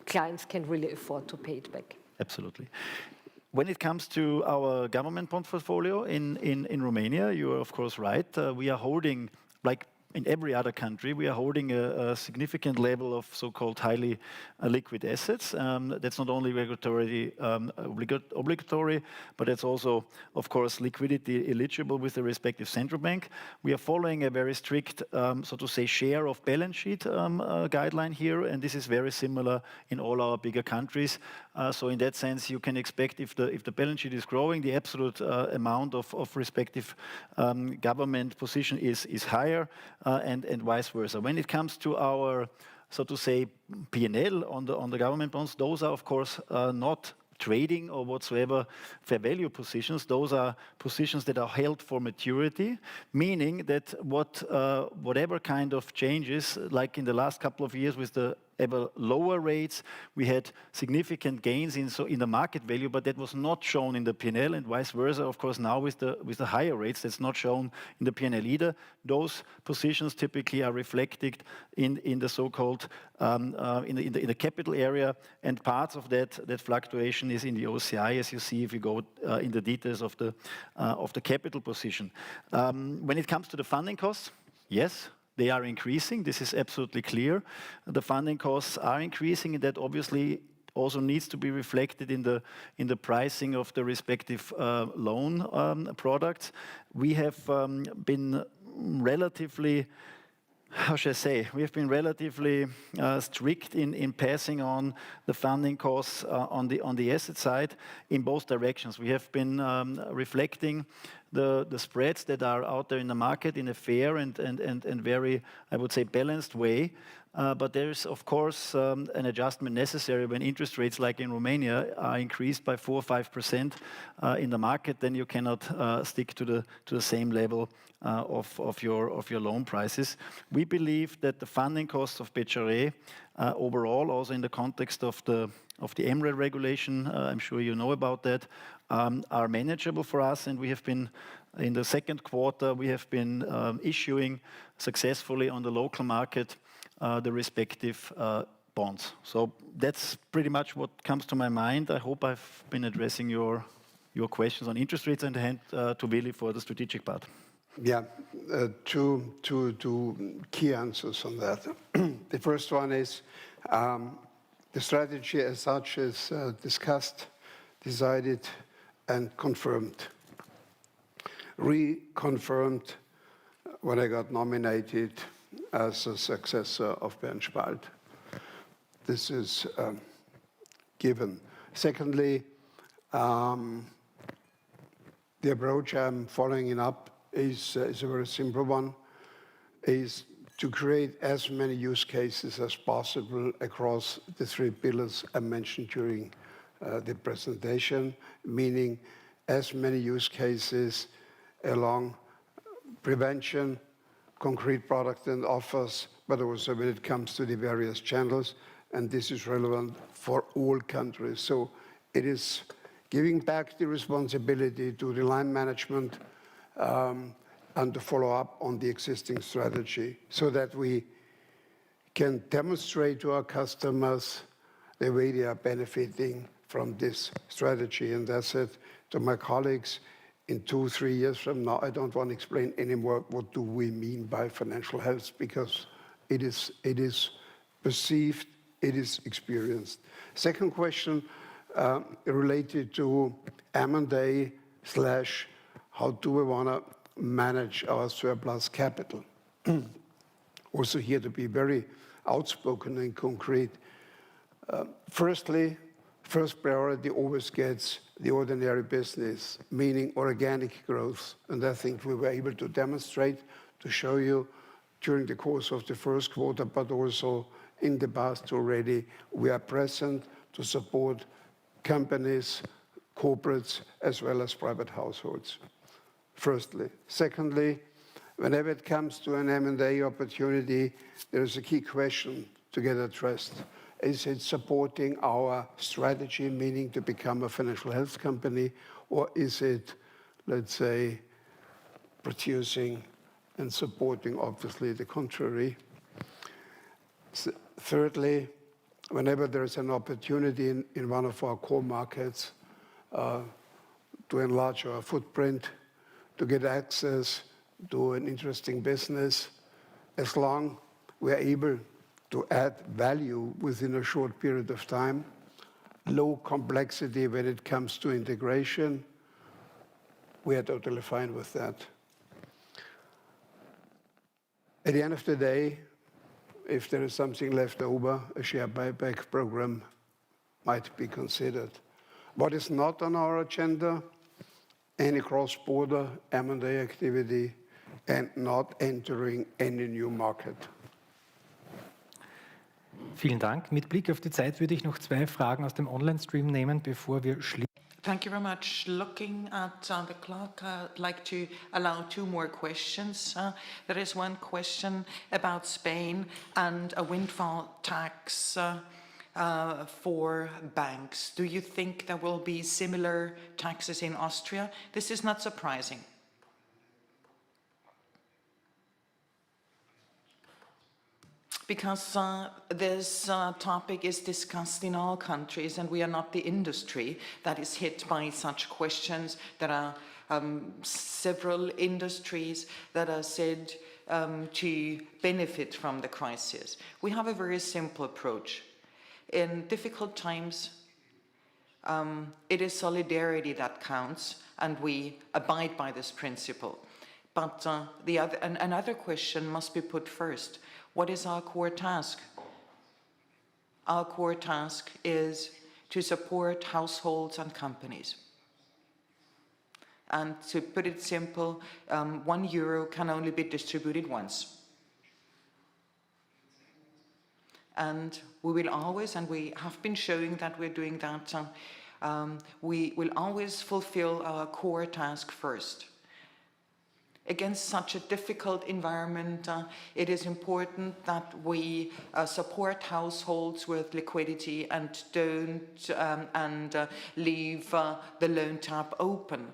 clients can really afford to pay it back. Absolutely. When it comes to our government bond portfolio in Romania, you are of course right. We are holding, like in every other country, we are holding a significant level of so-called highly liquid assets. That's not only regulatory obligatory, but it's also, of course, liquidity eligible with the respective central bank. We are following a very strict, so to say, share of balance sheet guideline here, and this is very similar in all our bigger countries. So in that sense, you can expect if the balance sheet is growing, the absolute amount of respective government position is higher. And vice versa. When it comes to our, so to say, P&L on the government bonds, those are of course not trading or whatsoever fair value positions. Those are positions that are held for maturity, meaning that whatever kind of changes, like in the last couple of years with the ever lower rates, we had significant gains in the market value, but that was not shown in the P&L, and vice versa. Of course, now with the higher rates, that's not shown in the P&L either. Those positions typically are reflected in the so-called in the capital area, and parts of that fluctuation is in the OCI, as you see if you go in the details of the capital position. When it comes to the funding costs, yes, they are increasing. This is absolutely clear. The funding costs are increasing, and that obviously also needs to be reflected in the pricing of the respective loan products. We have been relatively, how should I say, we have been relatively strict in passing on the funding costs on the asset side in both directions. We have been reflecting the spreads that are out there in the market in a fair and very, I would say, balanced way. But there is, of course, an adjustment necessary when interest rates, like in Romania, are increased by 4 or 5% in the market. Then you cannot stick to the same level of your loan prices. We believe that the funding costs of BCR overall, also in the context of the MREL regulation, I'm sure you know about that, are manageable for us, and we have been in the second quarter we have been issuing successfully on the local market the respective bonds. So that's pretty much what comes to my mind. I hope I've been addressing your questions on interest rates, and hand to Willi for the strategic part. Yeah, two key answers on that. The first one is the strategy as such is discussed, decided, and confirmed. Reconfirmed when I got nominated as a successor of Bernd Spalt. This is given. Secondly, the approach I'm following up is a very simple one, is to create as many use cases as possible across the 3 pillars I mentioned during the presentation, meaning as many use cases along prevention, concrete product and offers, but also when it comes to the various channels, and this is relevant for all countries. So it is giving back the responsibility to the line management and to follow up on the existing strategy so that we can demonstrate to our customers the way they are benefiting from this strategy. And that's it to my colleagues. In 2-3 years from now, I don't want to explain anymore what do we mean by financial health, because it is perceived, it is experienced. Second question related to M&A / how do we want to manage our surplus capital. Also here to be very outspoken and concrete. First priority always gets the ordinary business, meaning organic growth. And I think we were able to demonstrate, to show you during the course of the first quarter, but also in the past already, we are present to support companies, corporates, as well as private households. Firstly. Secondly, whenever it comes to an M&A opportunity, there is a key question to get addressed. Is it supporting our strategy, meaning to become a financial health company, or is it, let's say, producing and supporting, obviously, the contrary? Thirdly, whenever there is an opportunity in one of our core markets to enlarge our footprint, to get access to an interesting business, as long we are able to add value within a short period of time, low complexity when it comes to integration, we are totally fine with that. At the end of the day, if there is something left over, a share buyback program might be considered. What is not on our agenda? Any cross-border M&A activity and not entering any new market. Vielen Dank. Mit Blick auf die Zeit würde ich noch 2 Fragen aus dem Online-Stream nehmen, bevor wir schließen. Thank you very much. Looking at the clock, I'd like to allow 2 more questions. There is one question about Spain and a windfall tax for banks. Do you think there will be similar taxes in Austria? This is not surprising. Because this topic is discussed in all countries, and we are not the industry that is hit by such questions. There are several industries that are said to benefit from the crisis. We have a very simple approach. In difficult times, it is solidarity that counts, and we abide by this principle. But another question must be put first. What is our core task? Our core task is to support households and companies. And to put it simple, €1 can only be distributed once. And we will always, and we have been showing that we're doing that, we will always fulfill our core task first. Against such a difficult environment, it is important that we support households with liquidity and don't leave the loan tap open.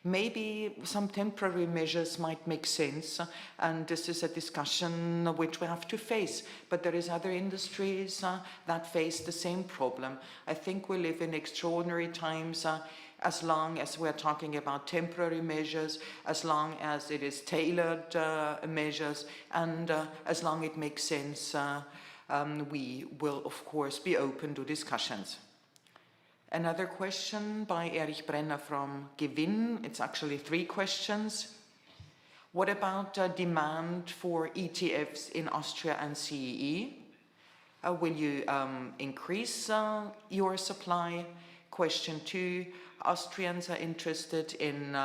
Maybe some temporary measures might make sense, and this is a discussion which we have to face. But there is other industries that face the same problem. I think we live in extraordinary times. As long as we're talking about temporary measures, as long as it is tailored measures, and as long as it makes sense, we will, of course, be open to discussions. Another question by Erich Brenner from Gewinn. It's actually 3 questions. What about demand for ETFs in Austria and CEE? Will you increase your supply? Question 2. Austrians are interested in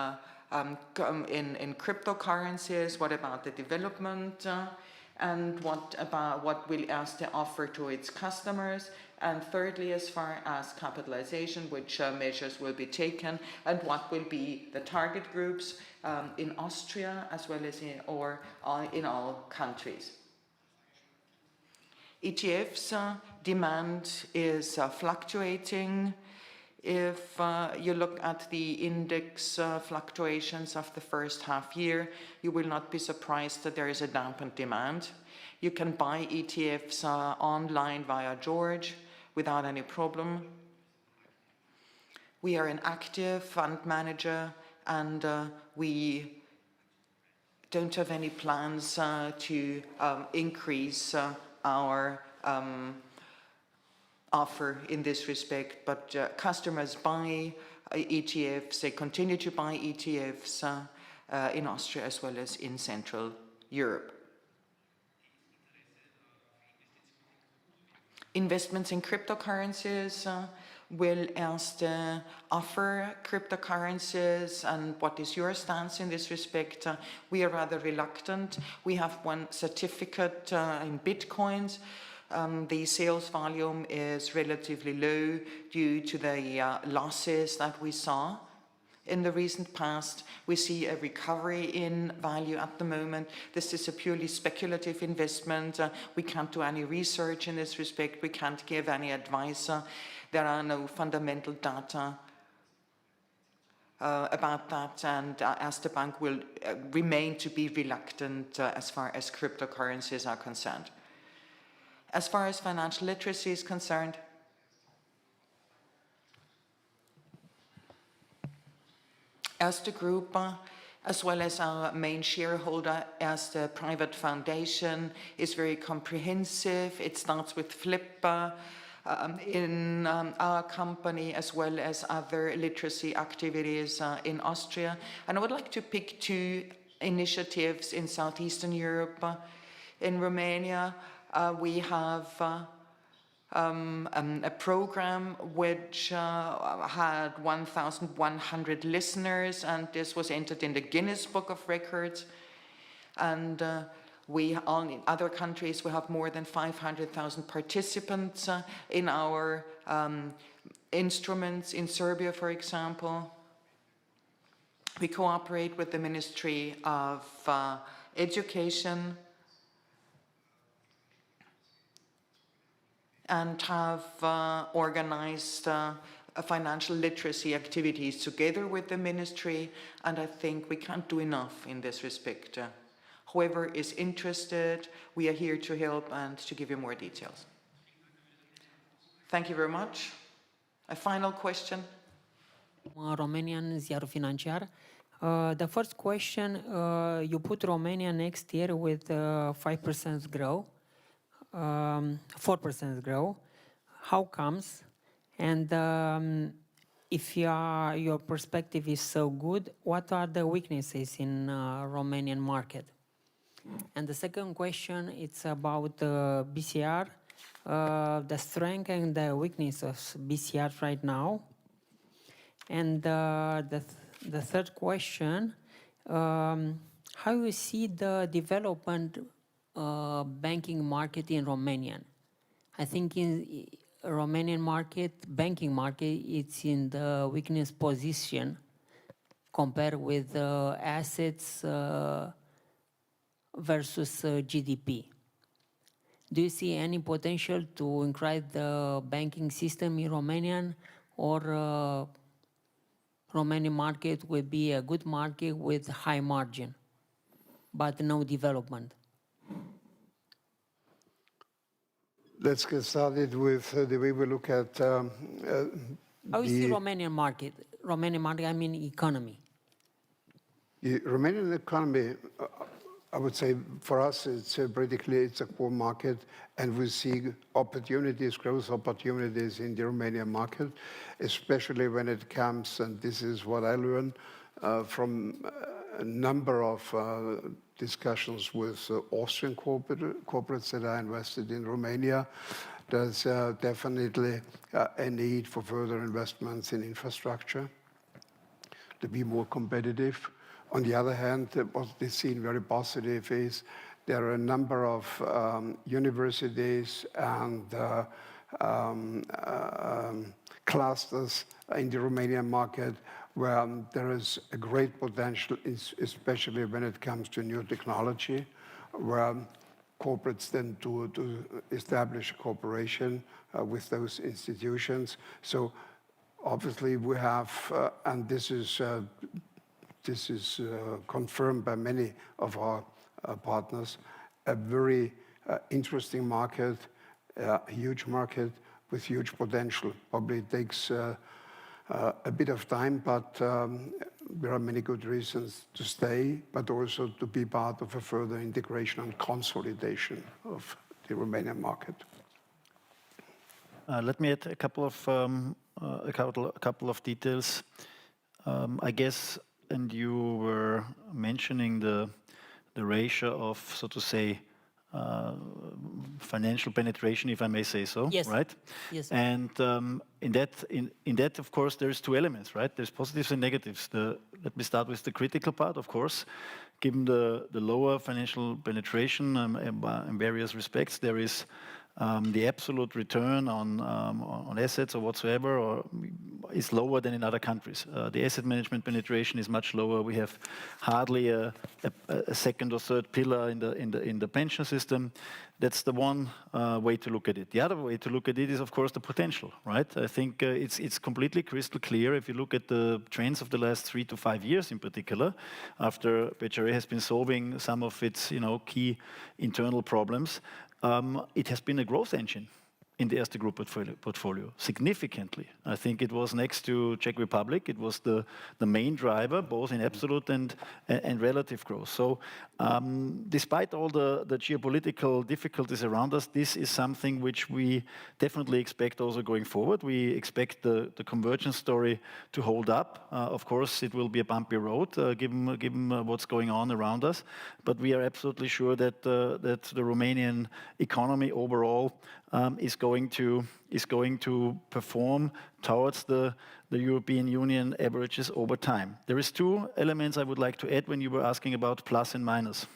cryptocurrencies. What about the development? And what will Erste offer to its customers? And thirdly, as far as capitalization, which measures will be taken, and what will be the target groups in Austria as well as in all countries? ETFs demand is fluctuating. If you look at the index fluctuations of the first half year, you will not be surprised that there is a dampened demand. You can buy ETFs online via George without any problem. We are an active fund manager, and we don't have any plans to increase our offer in this respect, but customers buy ETFs, they continue to buy ETFs in Austria as well as in Central Europe. investments in cryptocurrencies. Will Erste offer cryptocurrencies, and what is your stance in this respect? We are rather reluctant. We have one certificate in Bitcoins. The sales volume is relatively low due to the losses that we saw. In the recent past, we see a recovery in value at the moment. This is a purely speculative investment. We can't do any research in this respect. We can't give any advice. There are no fundamental data about that, and Erste Bank will remain to be reluctant as far as cryptocurrencies are concerned. As far as financial literacy is concerned, Erste Group, as well as our main shareholder, Erste Private Foundation, is very comprehensive. It starts with FLIP in our company, as well as other literacy activities in Austria. And I would like to pick two initiatives in Southeastern Europe. In Romania, we have a program which had 1,100 listeners, and this was entered in the Guinness Book of Records. And in other countries, we have more than 500,000 participants in our instruments. In Serbia, for example, we cooperate with the Ministry of Education and have organized financial literacy activities together with the ministry, and I think we can't do enough in this respect. Whoever is interested, we are here to help and to give you more details. Thank you very much. A final question? Romanian ziarul financiar. The first question, you put Romania next year with 5% growth. 4% growth. How comes? And if your perspective is so good, what are the weaknesses in Romanian market? And the second question, it's about BCR, the strength and the weakness of BCR right now. And the third question, how you see the development banking market in Romanian? I think in Romanian market, banking market, it's in the weakness position compared with assets versus GDP. Do you see any potential to increase the banking system in Romanian, or Romanian market will be a good market with high margin, but no development? Let's get started with the way we look at How is the Romanian market? Romanian market, I mean economy. The Romanian economy, I would say for us, it's pretty clear it's a core market, and we see opportunities, growth opportunities in the Romanian market, especially when it comes, and this is what I learned from a number of discussions with Austrian corporates that are invested in Romania. There's definitely a need for further investments in infrastructure to be more competitive. On the other hand, what they see very positive is there are a number of universities and clusters in the Romanian market where there is a great potential, especially when it comes to new technology, where corporates tend to establish a cooperation with those institutions. So obviously we have, and this is confirmed by many of our partners, a very interesting market, a huge market with huge potential. Probably takes a bit of time, but there are many good reasons to stay, but also to be part of a further integration and consolidation of the Romanian market. Let me add a couple of details. I guess, and you were mentioning the ratio of, so to say, financial penetration, if I may say so, Yes. right? Yes. And in that, of course, there's two elements, right? There's positives and negatives. Let me start with the critical part, of course. Given the lower financial penetration in various respects, there is the absolute return on assets or whatsoever is lower than in other countries. The asset management penetration is much lower. We have hardly a second or third pillar in the pension system. That's the one way to look at it. The other way to look at it is, of course, the potential, right? I think it's completely crystal clear if you look at the trends of the last 3 to 5 years in particular, after BCR has been solving some of its key internal problems. It has been a growth engine in the Erste Group portfolio, significantly. I think it was next to Czech Republic, it was the main driver, both in absolute and relative growth. So despite all the geopolitical difficulties around us, this is something which we definitely expect also going forward. We expect the convergence story to hold up. Of course, it will be a bumpy road, given what's going on around us, but we are absolutely sure that the Romanian economy overall is going to perform towards the European Union averages over time. There is two elements I would like to add when you were asking about plus and minus.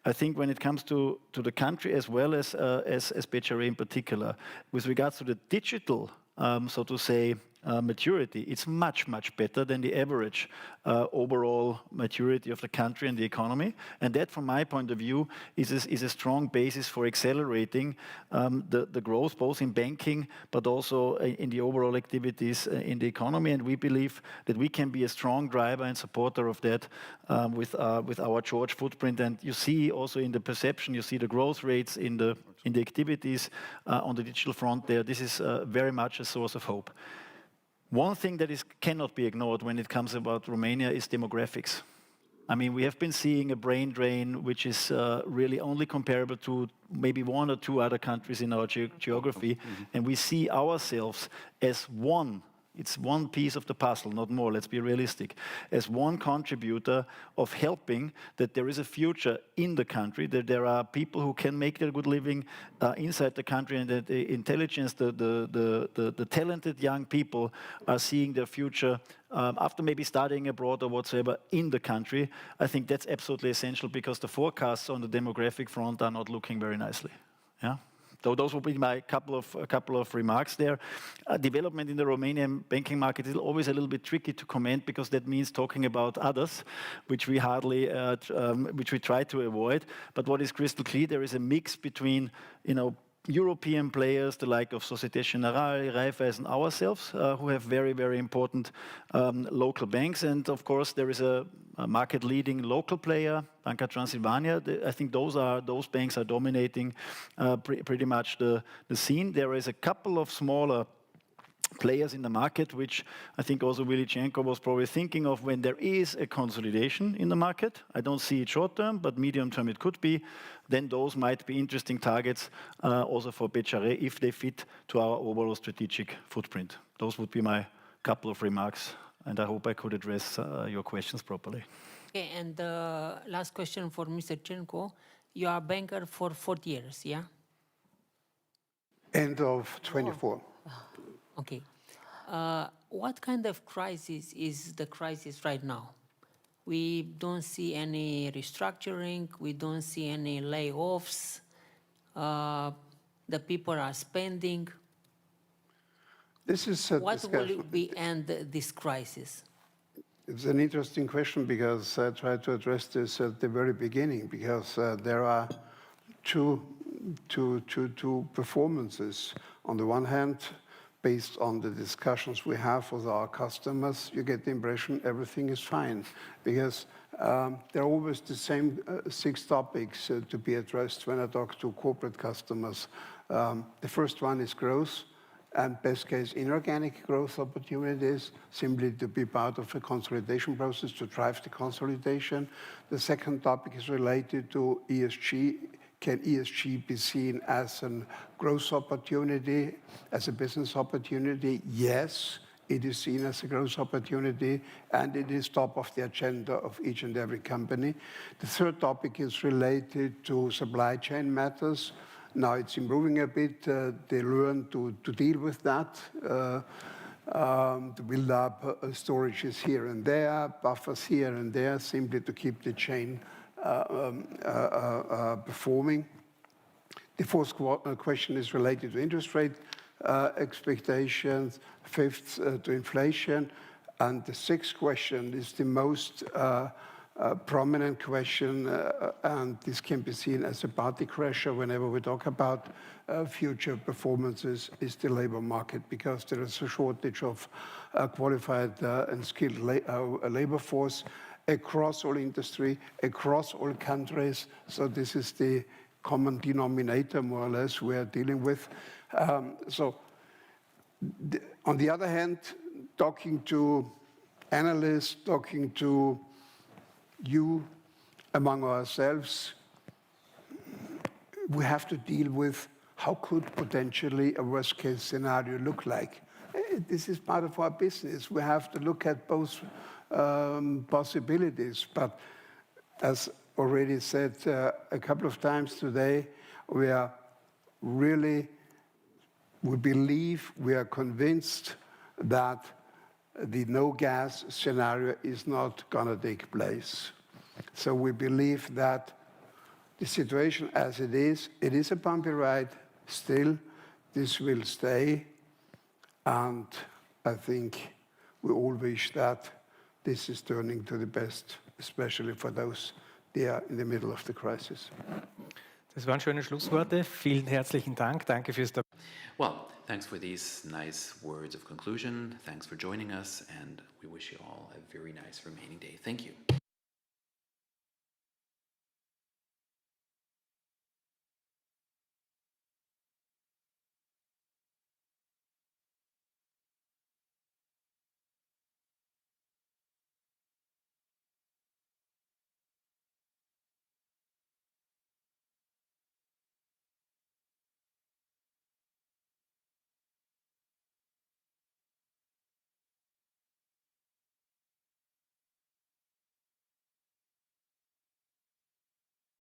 I think when it comes to the country as well as BCR in particular, with regards to the digital, so to say, maturity, it's much, much better than the average overall maturity of the country and the economy. And that, from my point of view, is a strong basis for accelerating the growth, both in banking, but also in the overall activities in the economy. And we believe that we can be a strong driver and supporter of that with our George footprint. And you see also in the perception, you see the growth rates in the activities on the digital front there. This is very much a source of hope. One thing that cannot be ignored when it comes about Romania is demographics. I mean, we have been seeing a brain drain, which is really only comparable to maybe one or two other countries in our geography. And we see ourselves as it's one piece of the puzzle, not more, let's be realistic, as one contributor of helping that there is a future in the country, that there are people who can make their good living inside the country, and that the intelligence, the talented young people are seeing their future after maybe studying abroad or whatsoever in the country. I think that's absolutely essential, because the forecasts on the demographic front are not looking very nicely. Yeah. So those will be my couple of remarks there. Development in the Romanian banking market is always a little bit tricky to comment, because that means talking about others, which we try to avoid. But what is crystal clear, there is a mix between, European players, the like of Société Générale, Raiffeisen, ourselves, who have very, very important local banks. And of course, there is a market-leading local player, Banca Transilvania. I think those banks are dominating pretty much the scene. There is a couple of smaller players in the market, which I think also Willy Tschenko was probably thinking of when there is a consolidation in the market. I don't see it short term, but medium term it could be. Then those might be interesting targets also for BCR if they fit to our overall strategic footprint. Those would be my couple of remarks, and I hope I could address your questions properly. Okay, and the last question for Mr. Tschenko. You are a banker for 40 years, yeah? End of 24. Okay. What kind of crisis is the crisis right now? We don't see any restructuring. We don't see any layoffs. The people are spending. This is a What discussion. will be end this crisis? It's an interesting question, because I tried to address this at the very beginning, because there are two performances. On the one hand, based on the discussions we have with our customers, you get the impression everything is fine, because there are always the same 6 topics to be addressed when I talk to corporate customers. The first one is growth, and best case inorganic growth opportunities, simply to be part of a consolidation process, to drive the consolidation. The second topic is related to ESG. Can ESG be seen as a growth opportunity, as a business opportunity? Yes, it is seen as a growth opportunity, and it is top of the agenda of each and every company. The third topic is related to supply chain matters. Now it's improving a bit. They learn to deal with that, to build up storages here and there, buffers here and there, simply to keep the chain performing. The fourth question is related to interest rate expectations, fifth to inflation, and the sixth question is the most prominent question, and this can be seen as a party crasher whenever we talk about future performances, is the labor market, because there is a shortage of qualified and skilled labor force across all industry, across all countries. So this is the common denominator, more or less, we are dealing with. On the other hand, talking to analysts, talking to you among ourselves, we have to deal with how could potentially a worst case scenario look like. This is part of our business. We have to look at both possibilities, but as already said a couple of times today, we believe, we are convinced that the no gas scenario is not going to take place. So we believe that the situation as it is a bumpy ride. Still, this will stay. And I think we all wish that this is turning to the best, especially for those that are in the middle of the crisis. Das waren schöne Schlussworte. Vielen herzlichen Dank. Danke fürs Dabei. Well, thanks for these nice words of conclusion. Thanks for joining us, and we wish you all a very nice remaining day. Thank you.